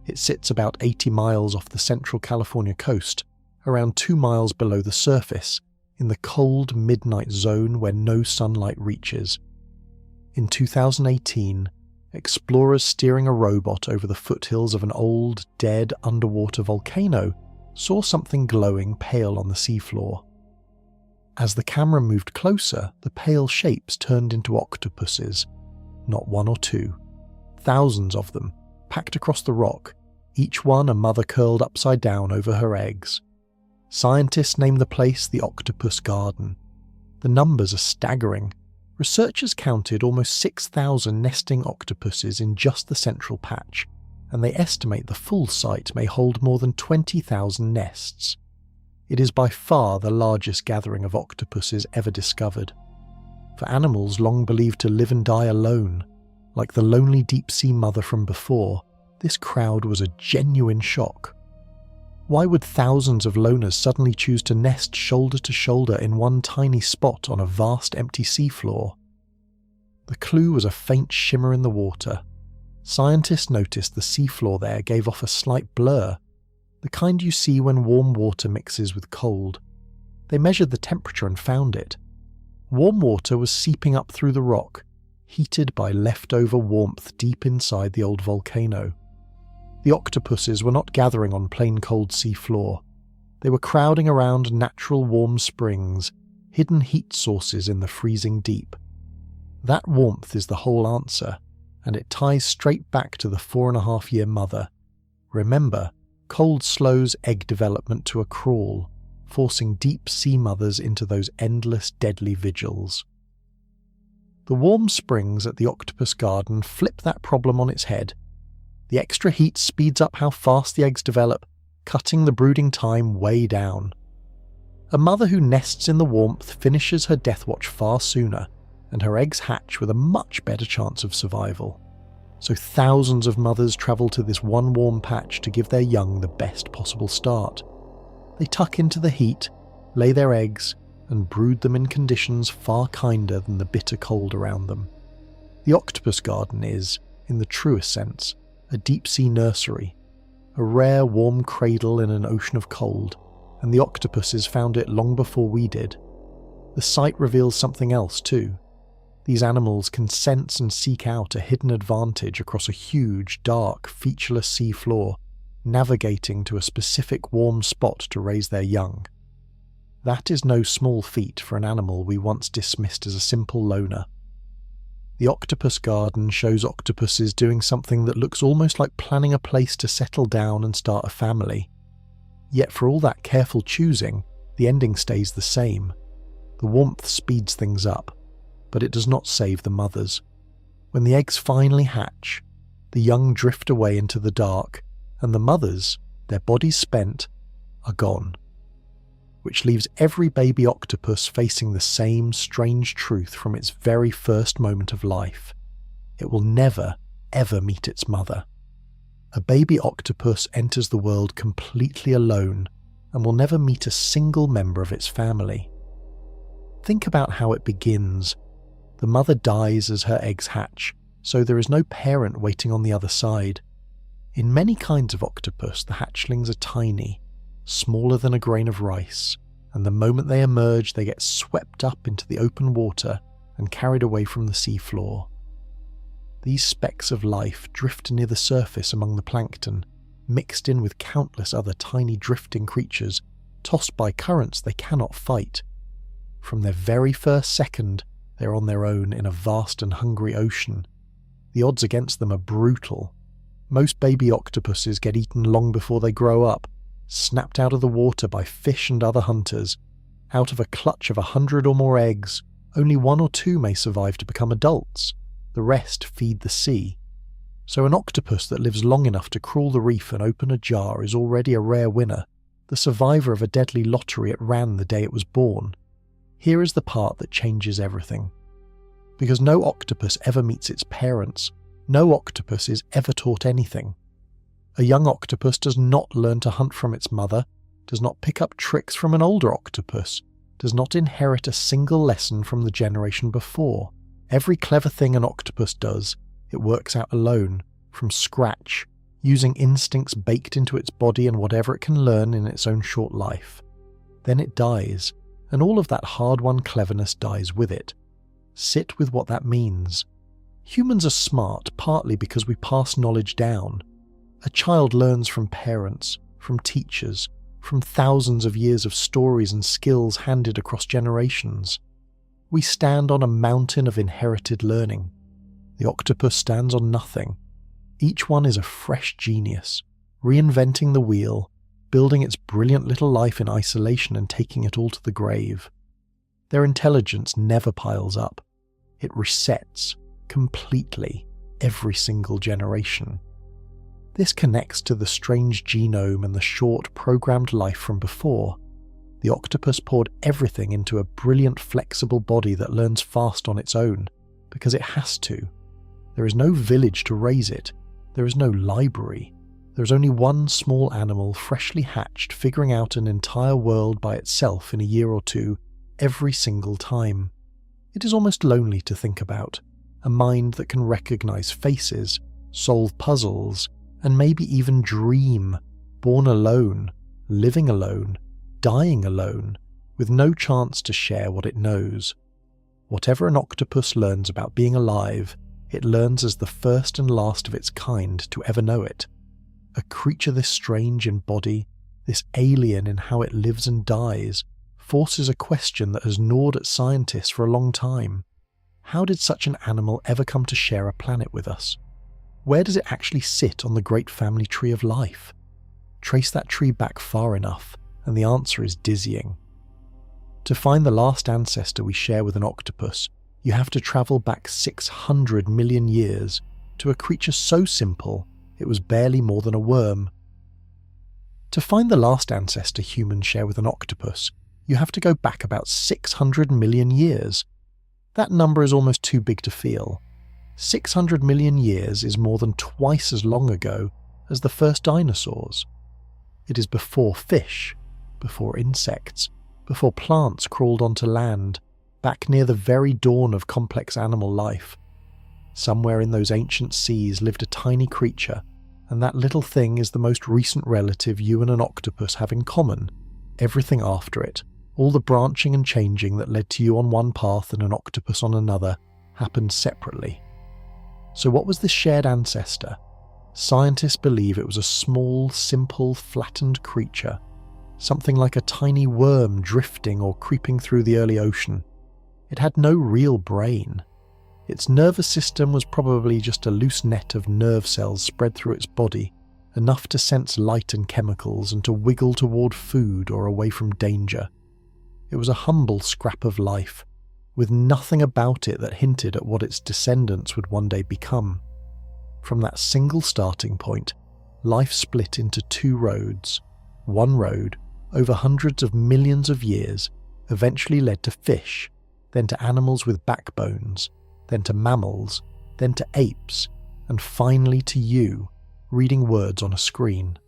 Speaker 1: It sits about 80 miles off the central California coast, around 2 miles below the surface, in the cold midnight zone where no sunlight reaches. In 2018, explorers steering a robot over the foothills of an old, dead underwater volcano saw something glowing pale on the seafloor. As the camera moved closer, the pale shapes turned into octopuses. Not one or two. Thousands of them, packed across the rock, each one a mother curled upside down over her eggs. Scientists named the place the Octopus Garden. The numbers are staggering. Researchers counted almost 6,000 nesting octopuses in just the central patch, and they estimate the full site may hold more than 20,000 nests. It is by far the largest gathering of octopuses ever discovered. For animals long believed to live and die alone, like the lonely deep-sea mother from before, this crowd was a genuine shock. Why would thousands of loners suddenly choose to nest shoulder to shoulder in one tiny spot on a vast empty seafloor? The clue was a faint shimmer in the water. Scientists noticed the seafloor there gave off a slight blur, the kind you see when warm water mixes with cold. They measured the temperature and found it. Warm water was seeping up through the rock, heated by leftover warmth deep inside the old volcano. The octopuses were not gathering on plain cold sea floor. They were crowding around natural warm springs, hidden heat sources in the freezing deep. That warmth is the whole answer, and it ties straight back to the 4.5-year mother. Remember, cold slows egg development to a crawl, forcing deep sea mothers into those endless deadly vigils. The warm springs at the Octopus Garden flip that problem on its head. The extra heat speeds up how fast the eggs develop, cutting the brooding time way down. A mother who nests in the warmth finishes her death watch far sooner, and her eggs hatch with a much better chance of survival. So thousands of mothers travel to this one warm patch to give their young the best possible start. They tuck into the heat, lay their eggs, and brood them in conditions far kinder than the bitter cold around them. The Octopus Garden is, in the truest sense, a deep-sea nursery, a rare warm cradle in an ocean of cold, and the octopuses found it long before we did. The sight reveals something else too. These animals can sense and seek out a hidden advantage across a huge, dark, featureless sea floor, navigating to a specific warm spot to raise their young. That is no small feat for an animal we once dismissed as a simple loner. The octopus garden shows octopuses doing something that looks almost like planning a place to settle down and start a family. Yet for all that careful choosing, the ending stays the same. The warmth speeds things up, but it does not save the mothers. When the eggs finally hatch, the young drift away into the dark, and the mothers, their bodies spent, are gone. Which leaves every baby octopus facing the same strange truth from its very first moment of life. It will never, ever meet its mother. A baby octopus enters the world completely alone and will never meet a single member of its family. Think about how it begins. The mother dies as her eggs hatch, so there is no parent waiting on the other side. In many kinds of octopus, the hatchlings are tiny, smaller than a grain of rice, and the moment they emerge, they get swept up into the open water and carried away from the seafloor. These specks of life drift near the surface among the plankton, mixed in with countless other tiny drifting creatures, tossed by currents they cannot fight. From their very first second, they are on their own in a vast and hungry ocean. The odds against them are brutal. Most baby octopuses get eaten long before they grow up, snapped out of the water by fish and other hunters. Out of a clutch of 100 or more eggs, only 1 or 2 may survive to become adults. The rest feed the sea. So an octopus that lives long enough to crawl the reef and open a jar is already a rare winner, the survivor of a deadly lottery it ran the day it was born. Here is the part that changes everything. Because no octopus ever meets its parents, no octopus is ever taught anything. A young octopus does not learn to hunt from its mother, does not pick up tricks from an older octopus, does not inherit a single lesson from the generation before. Every clever thing an octopus does, it works out alone, from scratch, using instincts baked into its body and whatever it can learn in its own short life. Then it dies, and all of that hard-won cleverness dies with it. Sit with what that means. Humans are smart partly because we pass knowledge down. A child learns from parents, from teachers, from thousands of years of stories and skills handed across generations. We stand on a mountain of inherited learning. The octopus stands on nothing. Each one is a fresh genius, reinventing the wheel, building its brilliant little life in isolation and taking it all to the grave. Their intelligence never piles up. It resets completely every single generation. This connects to the strange genome and the short programmed life from before. The octopus poured everything into a brilliant flexible body that learns fast on its own, because it has to. There is no village to raise it. There is no library. There is only one small animal freshly hatched figuring out an entire world by itself in a year or two, every single time. It is almost lonely to think about. A mind that can recognize faces, solve puzzles, and maybe even dream, born alone, living alone, dying alone, with no chance to share what it knows. Whatever an octopus learns about being alive, it learns as the first and last of its kind to ever know it. A creature this strange in body, this alien in how it lives and dies, forces a question that has gnawed at scientists for a long time. How did such an animal ever come to share a planet with us? Where does it actually sit on the great family tree of life? Trace that tree back far enough, and the answer is dizzying. To find the last ancestor we share with an octopus, you have to travel back 600 million years to a creature so simple it was barely more than a worm. To find the last ancestor humans share with an octopus, you have to go back about 600 million years. That number is almost too big to feel. 600 million years is more than twice as long ago as the first dinosaurs. It is before fish, before insects, before plants crawled onto land, back near the very dawn of complex animal life. Somewhere in those ancient seas lived a tiny creature, and that little thing is the most recent relative you and an octopus have in common. everything after it, all the branching and changing that led to you on one path and an octopus on another, happened separately. So what was this shared ancestor? Scientists believe it was a small, simple, flattened creature, something like a tiny worm drifting or creeping through the early ocean. It had no real brain. Its nervous system was probably just a loose net of nerve cells spread through its body, enough to sense light and chemicals and to wiggle toward food or away from danger. It was a humble scrap of life, with nothing about it that hinted at what its descendants would one day become. From that single starting point, life split into two roads. One road, over hundreds of millions of years, eventually led to fish, then to animals with backbones, then to mammals, then to apes, and finally to you, reading words on a screen.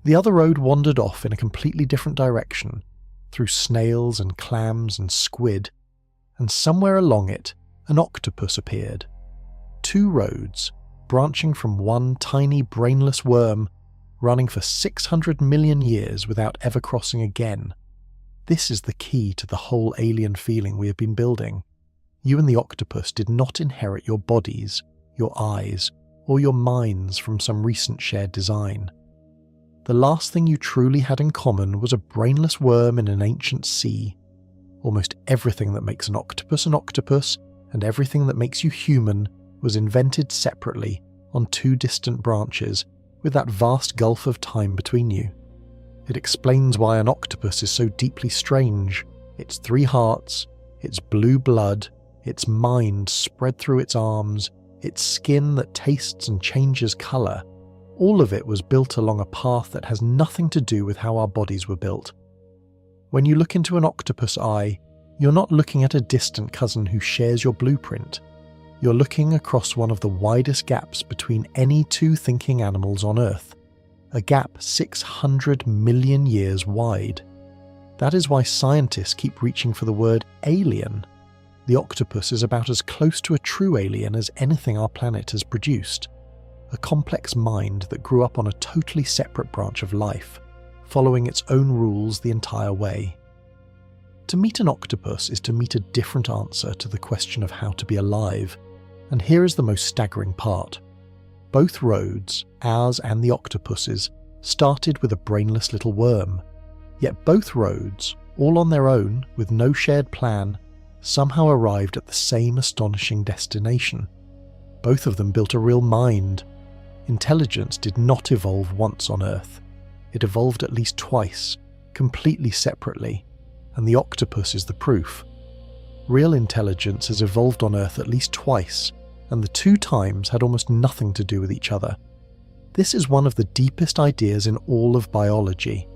Speaker 1: The other road wandered off in a completely different direction, through snails and clams and squid, and somewhere along it, an octopus appeared. Two roads, branching from one tiny brainless worm, running for 600 million years without ever crossing again. This is the key to the whole alien feeling we have been building. You and the octopus did not inherit your bodies, your eyes, or your minds from some recent shared design. The last thing you truly had in common was a brainless worm in an ancient sea. Almost everything that makes an octopus, and everything that makes you human was invented separately on two distant branches, with that vast gulf of time between you. It explains why an octopus is so deeply strange. Its 3 hearts, its blue blood, its mind spread through its arms, its skin that tastes and changes colour. All of it was built along a path that has nothing to do with how our bodies were built. When you look into an octopus eye, you're not looking at a distant cousin who shares your blueprint. You're looking across one of the widest gaps between any two thinking animals on Earth, a gap 600 million years wide. That is why scientists keep reaching for the word alien. The octopus is about as close to a true alien as anything our planet has produced. A complex mind that grew up on a totally separate branch of life, following its own rules the entire way. To meet an octopus is to meet a different answer to the question of how to be alive, and here is the most staggering part. Both roads, ours and the octopus's, started with a brainless little worm, yet both roads, all on their own with no shared plan, somehow arrived at the same astonishing destination. Both of them built a real mind. Intelligence did not evolve once on Earth. It evolved at least twice, completely separately, and the octopus is the proof. Real intelligence has evolved on Earth at least twice, and the 2 times had almost nothing to do with each other. This is one of the deepest ideas in all of biology.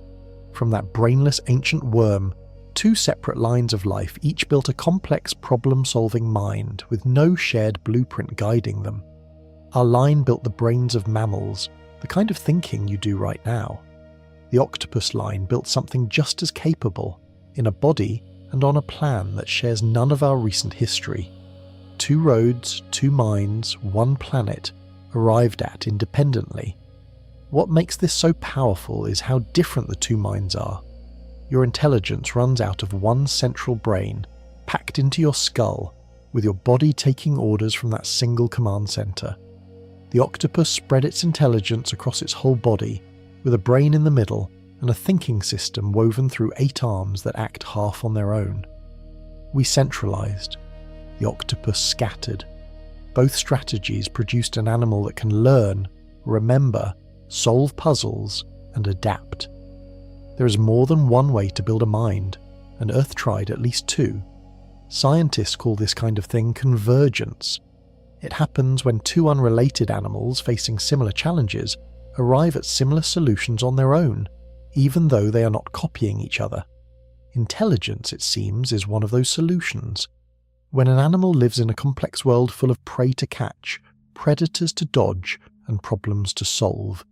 Speaker 1: From that brainless ancient worm, 2 separate lines of life each built a complex problem-solving mind with no shared blueprint guiding them. Our line built the brains of mammals, the kind of thinking you do right now. The octopus line built something just as capable, in a body and on a plan that shares none of our recent history. 2 roads, 2 minds, 1 planet, arrived at independently. What makes this so powerful is how different the 2 minds are. Your intelligence runs out of 1 central brain, packed into your skull, with your body taking orders from that single command center. The octopus spread its intelligence across its whole body, with a brain in the middle and a thinking system woven through 8 arms that act half on their own. We centralized. The octopus scattered. Both strategies produced an animal that can learn, remember, solve puzzles, and adapt. There is more than one way to build a mind, and Earth tried at least 2. Scientists call this kind of thing convergence. It happens when 2 unrelated animals facing similar challenges arrive at similar solutions on their own, even though they are not copying each other. Intelligence, it seems, is one of those solutions. When an animal lives in a complex world full of prey to catch, predators to dodge, and problems to solve,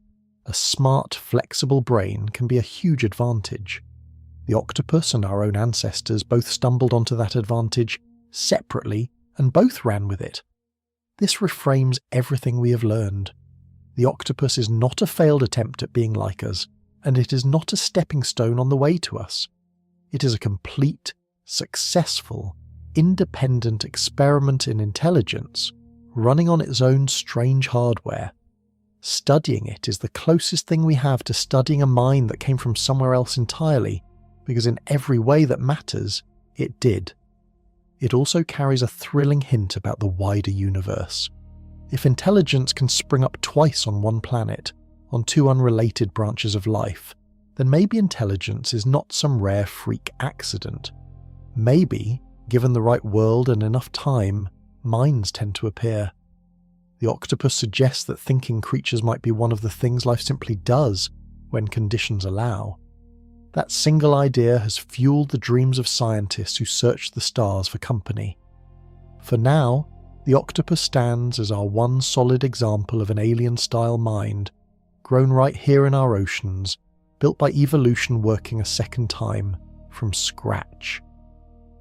Speaker 1: a smart, flexible brain can be a huge advantage. The octopus and our own ancestors both stumbled onto that advantage separately and both ran with it. This reframes everything we have learned. The octopus is not a failed attempt at being like us, and it is not a stepping stone on the way to us. It is a complete, successful, independent experiment in intelligence, running on its own strange hardware. Studying it is the closest thing we have to studying a mind that came from somewhere else entirely, because in every way that matters, it did. It also carries a thrilling hint about the wider universe. If intelligence can spring up twice on one planet, on two unrelated branches of life, then maybe intelligence is not some rare freak accident. Maybe, given the right world and enough time, minds tend to appear. The octopus suggests that thinking creatures might be one of the things life simply does when conditions allow. That single idea has fueled the dreams of scientists who search the stars for company. For now, the octopus stands as our one solid example of an alien-style mind, grown right here in our oceans, built by evolution working a second time, from scratch.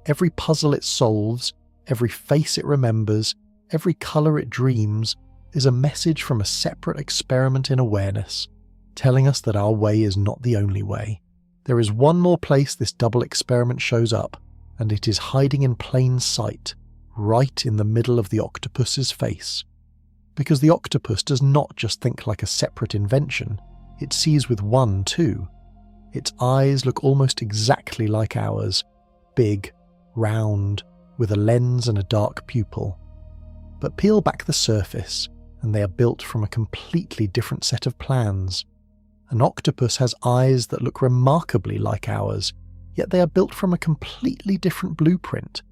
Speaker 1: Every puzzle it solves, every face it remembers, every colour it dreams, is a message from a separate experiment in awareness, telling us that our way is not the only way. There is one more place this double experiment shows up, and it is hiding in plain sight, right in the middle of the octopus's face. Because the octopus does not just think like a separate invention, it sees with one too. Its eyes look almost exactly like ours, big, round, with a lens and a dark pupil. But peel back the surface, and they are built from a completely different set of plans. An octopus has eyes that look remarkably like ours, yet they are built from a completely different blueprint.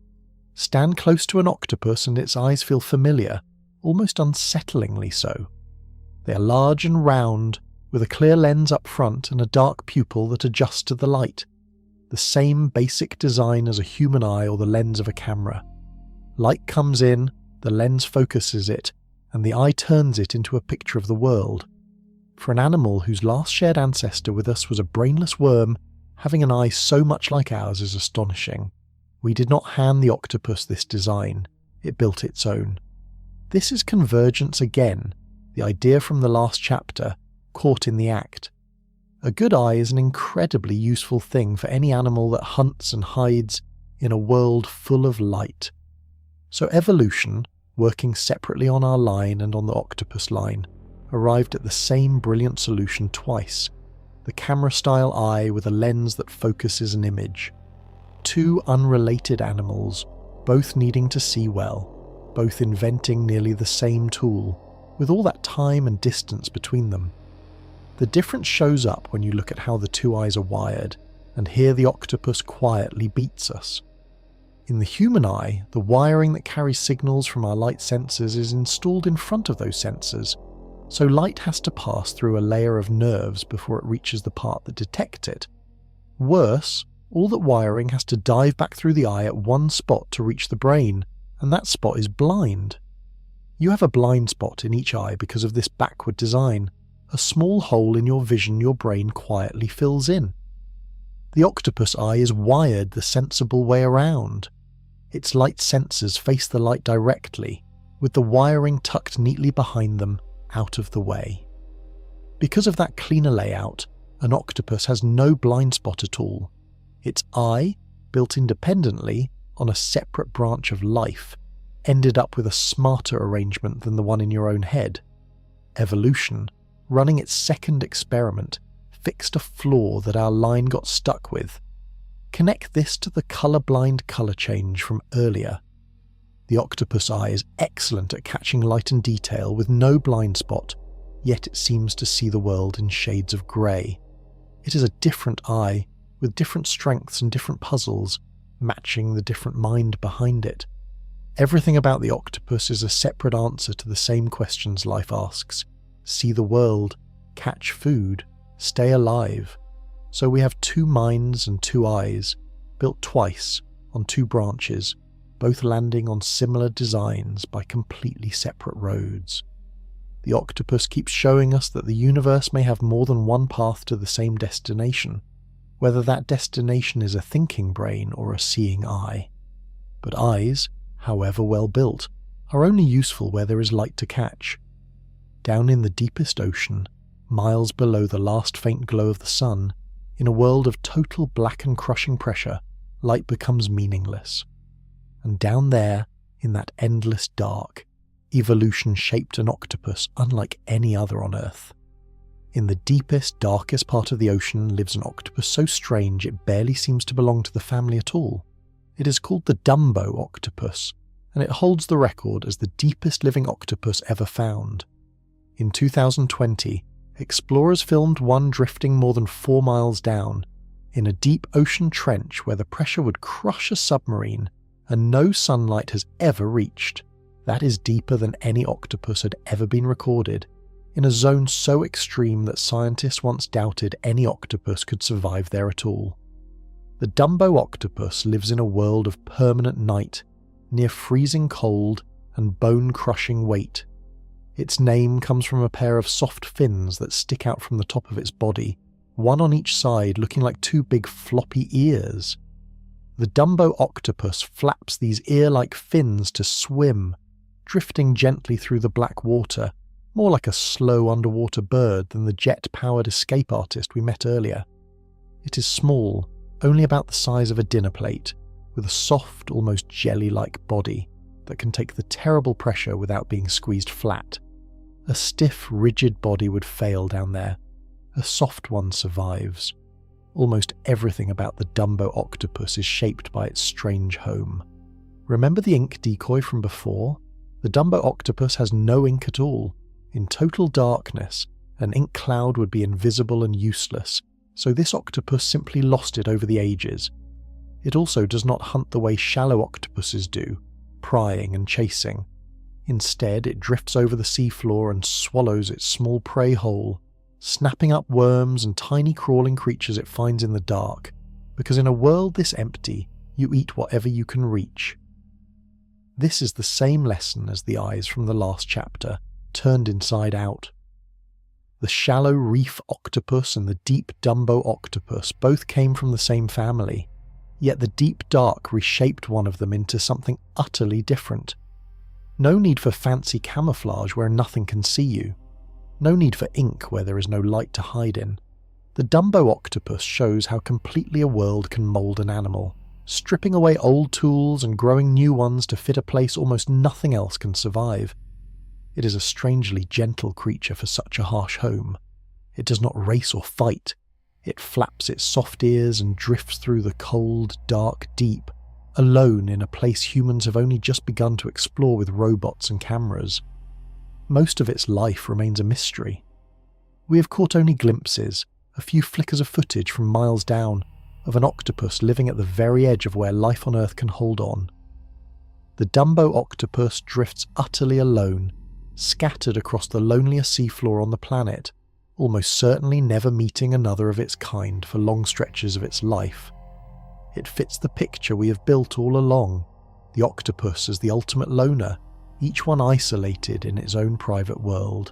Speaker 1: Stand close to an octopus and its eyes feel familiar, almost unsettlingly so. They are large and round, with a clear lens up front and a dark pupil that adjusts to the light. The same basic design as a human eye or the lens of a camera. Light comes in, the lens focuses it, and the eye turns it into a picture of the world. For an animal whose last shared ancestor with us was a brainless worm, having an eye so much like ours is astonishing. We did not hand the octopus this design, it built its own. This is convergence again, the idea from the last chapter, caught in the act. A good eye is an incredibly useful thing for any animal that hunts and hides in a world full of light. So evolution, working separately on our line and on the octopus line, arrived at the same brilliant solution twice, the camera-style eye with a lens that focuses an image. Two unrelated animals, both needing to see well, both inventing nearly the same tool, with all that time and distance between them. The difference shows up when you look at how the two eyes are wired, and here the octopus quietly beats us. In the human eye, the wiring that carries signals from our light sensors is installed in front of those sensors, so light has to pass through a layer of nerves before it reaches the part that detects it. Worse, all that wiring has to dive back through the eye at one spot to reach the brain, and that spot is blind. You have a blind spot in each eye because of this backward design, a small hole in your vision your brain quietly fills in. The octopus eye is wired the sensible way around. Its light sensors face the light directly, with the wiring tucked neatly behind them, out of the way. Because of that cleaner layout, an octopus has no blind spot at all. Its eye, built independently on a separate branch of life, ended up with a smarter arrangement than the one in your own head. Evolution, running its second experiment, fixed a flaw that our line got stuck with. Connect this to the colour-blind colour change from earlier. The octopus eye is excellent at catching light and detail with no blind spot, yet it seems to see the world in shades of grey. It is a different eye, with different strengths and different puzzles, matching the different mind behind it. Everything about the octopus is a separate answer to the same questions life asks. See the world, catch food, stay alive. So we have two minds and two eyes, built twice, on two branches, both landing on similar designs by completely separate roads. The octopus keeps showing us that the universe may have more than one path to the same destination, whether that destination is a thinking brain or a seeing eye. But eyes, however well built, are only useful where there is light to catch. Down in the deepest ocean, miles below the last faint glow of the sun, in a world of total black and crushing pressure, light becomes meaningless. And down there, in that endless dark, evolution shaped an octopus unlike any other on Earth. In the deepest, darkest part of the ocean lives an octopus so strange it barely seems to belong to the family at all. It is called the Dumbo octopus, and it holds the record as the deepest living octopus ever found. In 2020, explorers filmed one drifting more than 4 miles down, in a deep ocean trench where the pressure would crush a submarine and no sunlight has ever reached. That is deeper than any octopus had ever been recorded, in a zone so extreme that scientists once doubted any octopus could survive there at all. The Dumbo octopus lives in a world of permanent night, near freezing cold and bone-crushing weight. Its name comes from a pair of soft fins that stick out from the top of its body, one on each side looking like 2 big floppy ears. The Dumbo octopus flaps these ear-like fins to swim, drifting gently through the black water, more like a slow underwater bird than the jet-powered escape artist we met earlier. It is small, only about the size of a dinner plate, with a soft, almost jelly-like body that can take the terrible pressure without being squeezed flat. A stiff, rigid body would fail down there. A soft one survives. Almost everything about the Dumbo octopus is shaped by its strange home. Remember the ink decoy from before? The Dumbo octopus has no ink at all. In total darkness, an ink cloud would be invisible and useless, so this octopus simply lost it over the ages. It also does not hunt the way shallow octopuses do, prying and chasing. Instead, it drifts over the seafloor and swallows its small prey whole, snapping up worms and tiny crawling creatures it finds in the dark, because in a world this empty, you eat whatever you can reach. This is the same lesson as the eyes from the last chapter, turned inside out. The shallow reef octopus and the deep Dumbo octopus both came from the same family, yet the deep dark reshaped one of them into something utterly different. No need for fancy camouflage where nothing can see you. No need for ink where there is no light to hide in. The Dumbo octopus shows how completely a world can mould an animal, stripping away old tools and growing new ones to fit a place almost nothing else can survive. It is a strangely gentle creature for such a harsh home. It does not race or fight. It flaps its soft ears and drifts through the cold, dark deep, alone in a place humans have only just begun to explore with robots and cameras. Most of its life remains a mystery. We have caught only glimpses, a few flickers of footage from miles down, of an octopus living at the very edge of where life on Earth can hold on. The Dumbo octopus drifts utterly alone, scattered across the loneliest seafloor on the planet, almost certainly never meeting another of its kind for long stretches of its life. It fits the picture we have built all along, the octopus as the ultimate loner, each one isolated in its own private world.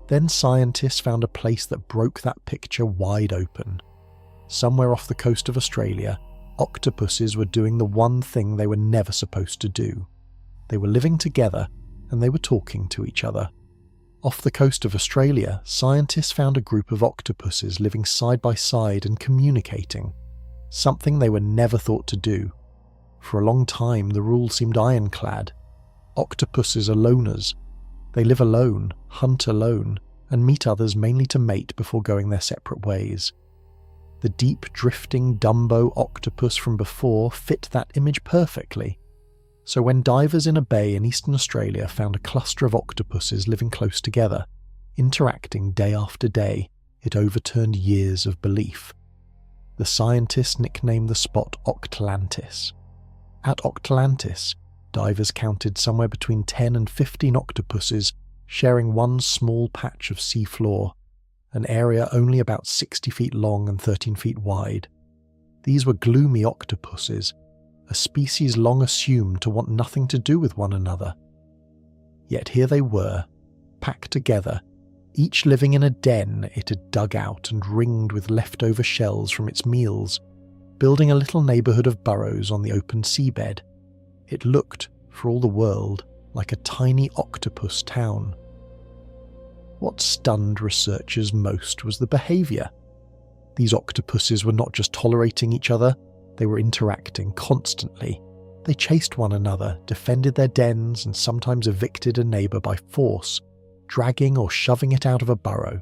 Speaker 1: Then scientists found a place that broke that picture wide open. Somewhere off the coast of Australia, octopuses were doing the one thing they were never supposed to do. They were living together, and they were talking to each other. Off the coast of Australia, scientists found a group of octopuses living side by side and communicating, something they were never thought to do. For a long time, the rule seemed ironclad. Octopuses are loners. They live alone, hunt alone, and meet others mainly to mate before going their separate ways. The deep drifting Dumbo octopus from before fit that image perfectly. So when divers in a bay in eastern Australia found a cluster of octopuses living close together, interacting day after day, it overturned years of belief. The scientists nicknamed the spot Octalantis. At Octalantis, divers counted somewhere between 10 and 15 octopuses sharing one small patch of sea floor, an area only about 60 feet long and 13 feet wide. These were gloomy octopuses, a species long assumed to want nothing to do with one another. Yet here they were, packed together, each living in a den it had dug out and ringed with leftover shells from its meals, building a little neighbourhood of burrows on the open seabed. It looked, for all the world, like a tiny octopus town. What stunned researchers most was the behaviour. These octopuses were not just tolerating each other, they were interacting constantly. They chased one another, defended their dens, and sometimes evicted a neighbour by force, dragging or shoving it out of a burrow.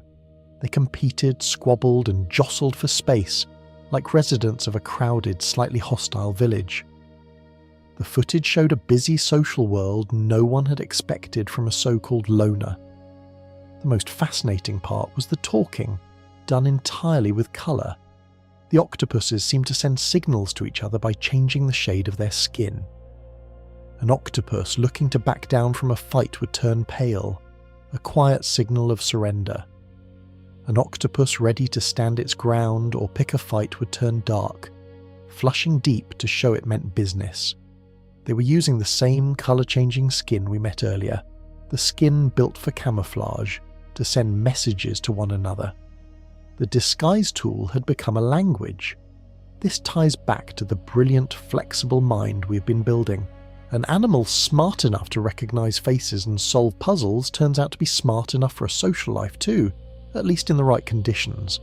Speaker 1: They competed, squabbled, and jostled for space, like residents of a crowded, slightly hostile village. The footage showed a busy social world no one had expected from a so-called loner. The most fascinating part was the talking, done entirely with colour. The octopuses seemed to send signals to each other by changing the shade of their skin. An octopus looking to back down from a fight would turn pale, a quiet signal of surrender. An octopus ready to stand its ground or pick a fight would turn dark, flushing deep to show it meant business. They were using the same colour-changing skin we met earlier, the skin built for camouflage, to send messages to one another. The disguise tool had become a language. This ties back to the brilliant, flexible mind we've been building. An animal smart enough to recognise faces and solve puzzles turns out to be smart enough for a social life too, at least in the right conditions.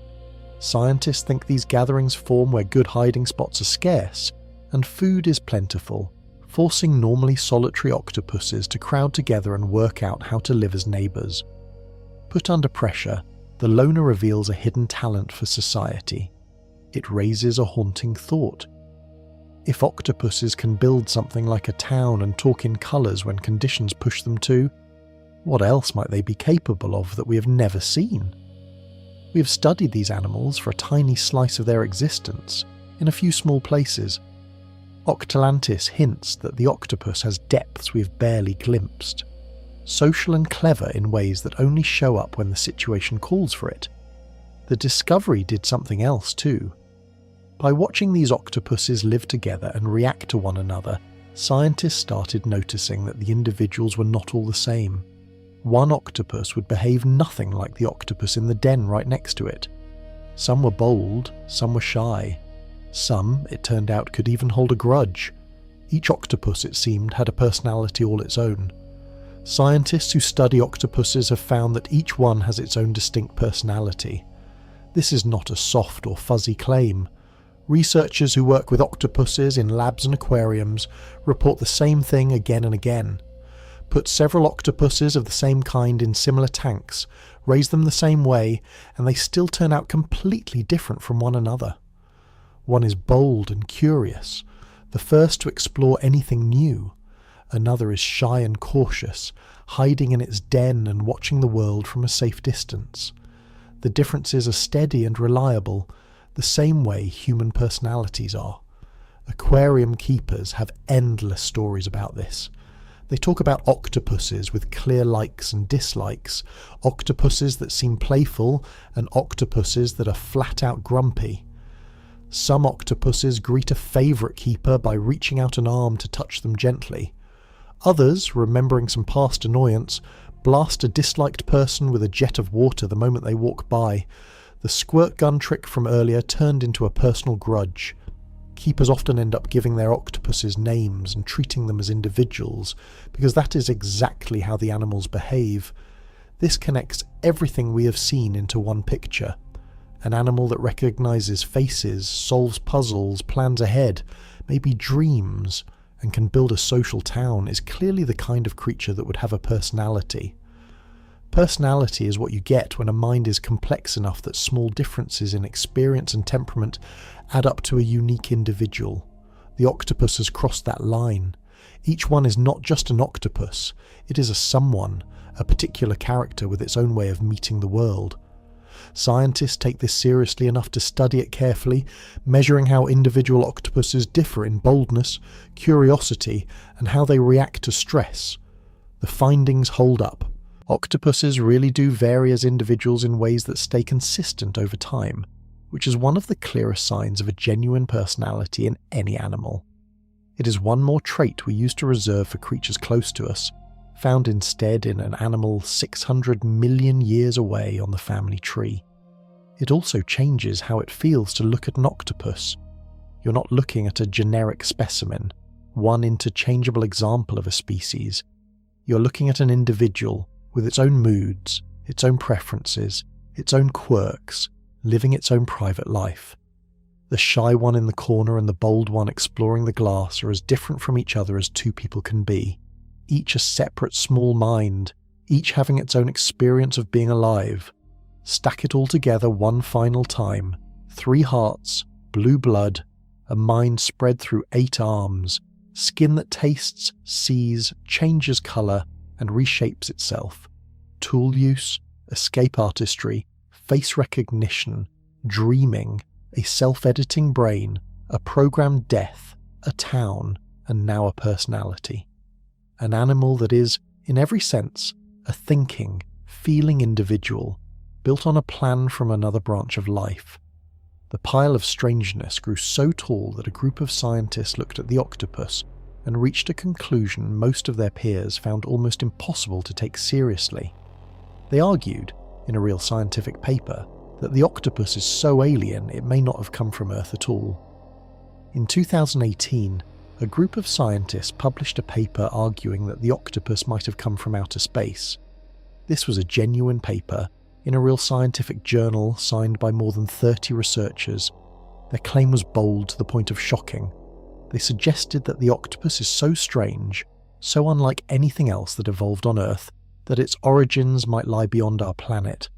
Speaker 1: Scientists think these gatherings form where good hiding spots are scarce, and food is plentiful, forcing normally solitary octopuses to crowd together and work out how to live as neighbours. Put under pressure, the loner reveals a hidden talent for society. It raises a haunting thought. If octopuses can build something like a town and talk in colours when conditions push them to, what else might they be capable of that we have never seen? We have studied these animals for a tiny slice of their existence, in a few small places. Octalantis hints that the octopus has depths we have barely glimpsed. Social and clever in ways that only show up when the situation calls for it. The discovery did something else too. By watching these octopuses live together and react to one another, scientists started noticing that the individuals were not all the same. One octopus would behave nothing like the octopus in the den right next to it. Some were bold, some were shy. Some, it turned out, could even hold a grudge. Each octopus, it seemed, had a personality all its own. Scientists who study octopuses have found that each one has its own distinct personality. This is not a soft or fuzzy claim. Researchers who work with octopuses in labs and aquariums report the same thing again and again. Put several octopuses of the same kind in similar tanks, raise them the same way, and they still turn out completely different from one another. One is bold and curious, the first to explore anything new. Another is shy and cautious, hiding in its den and watching the world from a safe distance. The differences are steady and reliable, the same way human personalities are. Aquarium keepers have endless stories about this. They talk about octopuses with clear likes and dislikes, octopuses that seem playful, and octopuses that are flat out grumpy. Some octopuses greet a favourite keeper by reaching out an arm to touch them gently. Others, remembering some past annoyance, blast a disliked person with a jet of water the moment they walk by. The squirt gun trick from earlier turned into a personal grudge. Keepers often end up giving their octopuses names and treating them as individuals, because that is exactly how the animals behave. This connects everything we have seen into one picture. An animal that recognises faces, solves puzzles, plans ahead, maybe dreams, and can build a social town is clearly the kind of creature that would have a personality. Personality is what you get when a mind is complex enough that small differences in experience and temperament add up to a unique individual. The octopus has crossed that line. Each one is not just an octopus, it is a someone, a particular character with its own way of meeting the world. Scientists take this seriously enough to study it carefully, measuring how individual octopuses differ in boldness, curiosity, and how they react to stress. The findings hold up. Octopuses really do vary as individuals in ways that stay consistent over time, which is one of the clearest signs of a genuine personality in any animal. It is one more trait we used to reserve for creatures close to us, found instead in an animal 600 million years away on the family tree. It also changes how it feels to look at an octopus. You're not looking at a generic specimen, one interchangeable example of a species. You're looking at an individual with its own moods, its own preferences, its own quirks, living its own private life. The shy one in the corner and the bold one exploring the glass are as different from each other as two people can be, each a separate small mind, each having its own experience of being alive. Stack it all together one final time: 3 hearts, blue blood, a mind spread through 8 arms, skin that tastes, sees, changes colour, and reshapes itself. Tool use, escape artistry, face recognition, dreaming, a self-editing brain, a programmed death, a town, and now a personality. An animal that is, in every sense, a thinking, feeling individual, built on a plan from another branch of life. The pile of strangeness grew so tall that a group of scientists looked at the octopus and reached a conclusion most of their peers found almost impossible to take seriously. They argued, in a real scientific paper, that the octopus is so alien it may not have come from Earth at all. In 2018, a group of scientists published a paper arguing that the octopus might have come from outer space. This was a genuine paper, in a real scientific journal signed by more than 30 researchers. Their claim was bold to the point of shocking. They suggested that the octopus is so strange, so unlike anything else that evolved on Earth, that its origins might lie beyond our planet.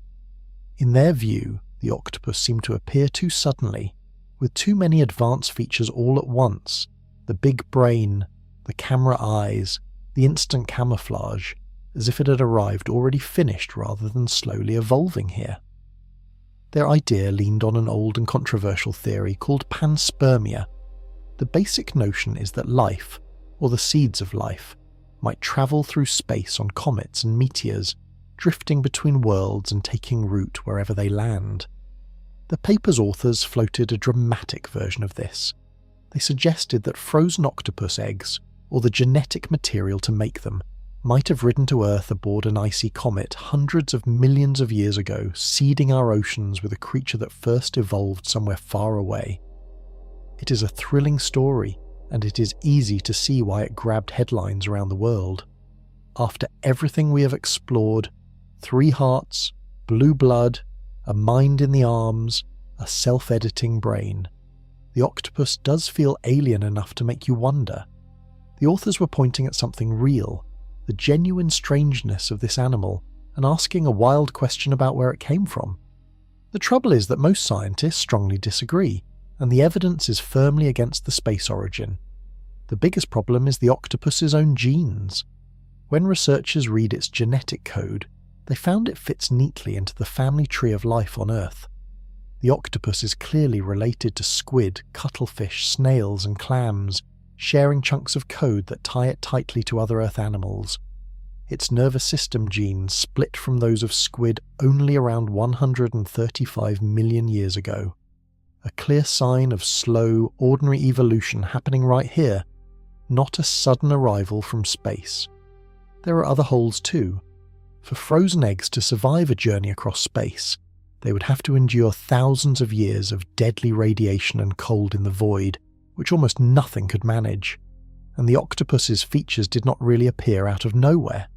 Speaker 1: In their view, the octopus seemed to appear too suddenly, with too many advanced features all at once: the big brain, the camera eyes, the instant camouflage, as if it had arrived already finished rather than slowly evolving here. Their idea leaned on an old and controversial theory called panspermia. The basic notion is that life, or the seeds of life, might travel through space on comets and meteors, drifting between worlds and taking root wherever they land. The paper's authors floated a dramatic version of this. They suggested that frozen octopus eggs, or the genetic material to make them, might have ridden to Earth aboard an icy comet hundreds of millions of years ago, seeding our oceans with a creature that first evolved somewhere far away. It is a thrilling story, and it is easy to see why it grabbed headlines around the world. After everything we have explored, 3 hearts, blue blood, a mind in the arms, a self-editing brain, the octopus does feel alien enough to make you wonder. The authors were pointing at something real, the genuine strangeness of this animal, and asking a wild question about where it came from. The trouble is that most scientists strongly disagree, and the evidence is firmly against the space origin. The biggest problem is the octopus's own genes. When researchers read its genetic code, they found it fits neatly into the family tree of life on Earth. The octopus is clearly related to squid, cuttlefish, snails, and clams, sharing chunks of code that tie it tightly to other Earth animals. Its nervous system genes split from those of squid only around 135 million years ago. A clear sign of slow, ordinary evolution happening right here, not a sudden arrival from space. There are other holes too. For frozen eggs to survive a journey across space, they would have to endure thousands of years of deadly radiation and cold in the void, which almost nothing could manage. And the octopus's features did not really appear out of nowhere.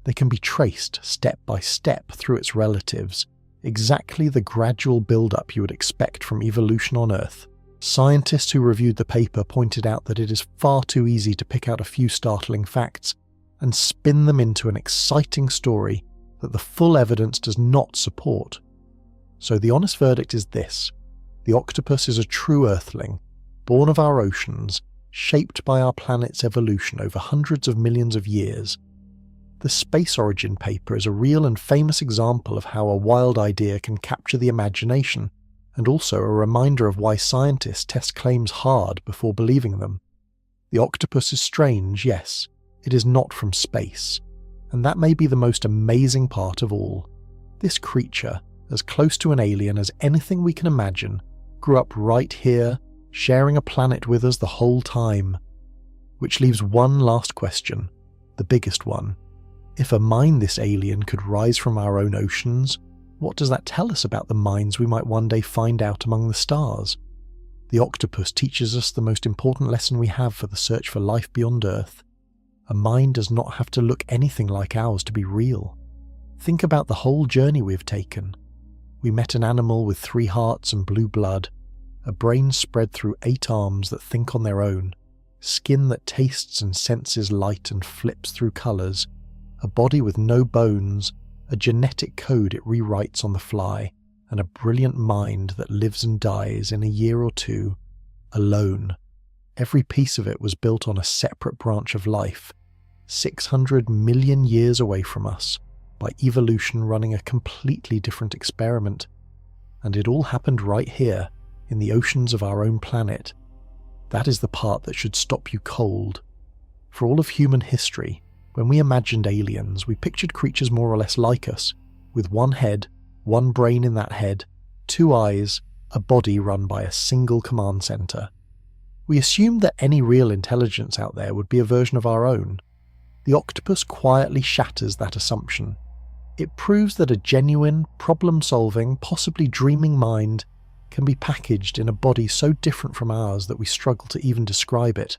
Speaker 1: They can be traced step by step through its relatives, exactly the gradual build-up you would expect from evolution on Earth. Scientists who reviewed the paper pointed out that it is far too easy to pick out a few startling facts and spin them into an exciting story that the full evidence does not support. So the honest verdict is this: the octopus is a true Earthling, born of our oceans, shaped by our planet's evolution over hundreds of millions of years. The Space Origin paper is a real and famous example of how a wild idea can capture the imagination, and also a reminder of why scientists test claims hard before believing them. The octopus is strange, yes. It is not from space, and that may be the most amazing part of all. This creature, as close to an alien as anything we can imagine, grew up right here, sharing a planet with us the whole time. Which leaves one last question, the biggest one. If a mind this alien could rise from our own oceans, what does that tell us about the minds we might one day find out among the stars? The octopus teaches us the most important lesson we have for the search for life beyond Earth. A mind does not have to look anything like ours to be real. Think about the whole journey we've taken. We met an animal with 3 hearts and blue blood, a brain spread through 8 arms that think on their own, skin that tastes and senses light and flips through colours, a body with no bones, a genetic code it rewrites on the fly, and a brilliant mind that lives and dies in a year or 2, alone. Every piece of it was built on a separate branch of life, 600 million years away from us, by evolution running a completely different experiment. And it all happened right here, in the oceans of our own planet. That is the part that should stop you cold. For all of human history, when we imagined aliens, we pictured creatures more or less like us, with 1 head, 1 brain in that head, 2 eyes, a body run by a single command center. We assumed that any real intelligence out there would be a version of our own. The Octopus quietly shatters that assumption. It proves that a genuine, problem-solving, possibly dreaming mind can be packaged in a body so different from ours that we struggle to even describe it.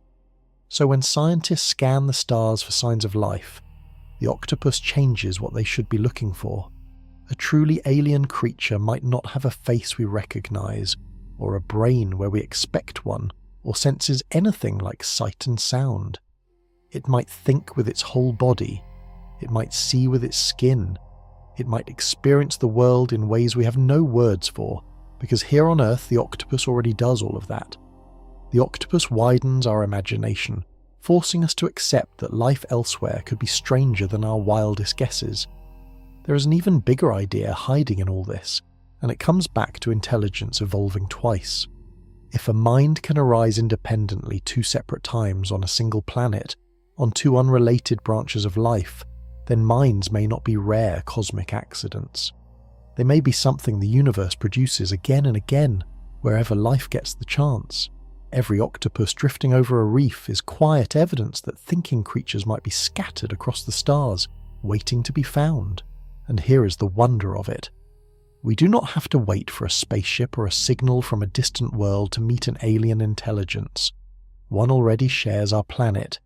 Speaker 1: So when scientists scan the stars for signs of life, the Octopus changes what they should be looking for. A truly alien creature might not have a face we recognize, or a brain where we expect one, or senses anything like sight and sound. It might think with its whole body. It might see with its skin. It might experience the world in ways we have no words for, because here on Earth the Octopus already does all of that. The Octopus widens our imagination, forcing us to accept that life elsewhere could be stranger than our wildest guesses. There is an even bigger idea hiding in all this, and it comes back to intelligence evolving twice. If a mind can arise independently 2 separate times on a single planet, on 2 unrelated branches of life, then minds may not be rare cosmic accidents. They may be something the universe produces again and again, wherever life gets the chance. Every octopus drifting over a reef is quiet evidence that thinking creatures might be scattered across the stars, waiting to be found. And here is the wonder of it. We do not have to wait for a spaceship or a signal from a distant world to meet an alien intelligence. One already shares our planet.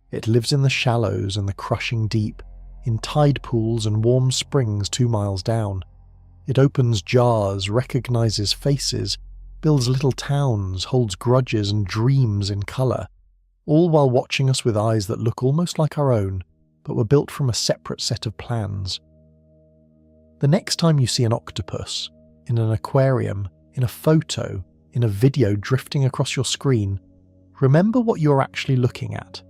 Speaker 1: It lives in the shallows and the crushing deep, in tide pools and warm springs 2 miles down. It opens jars, recognizes faces, builds little towns, holds grudges and dreams in colour, all while watching us with eyes that look almost like our own, but were built from a separate set of plans. The next time you see an octopus, in an aquarium, in a photo, in a video drifting across your screen, remember what you're actually looking at.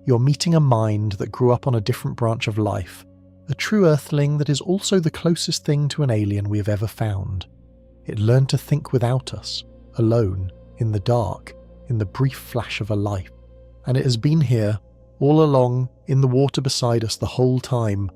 Speaker 1: You're meeting a mind that grew up on a different branch of life, a true earthling that is also the closest thing to an alien we have ever found. It learned to think without us, alone, in the dark, in the brief flash of a life. And it has been here, all along, in the water beside us the whole time,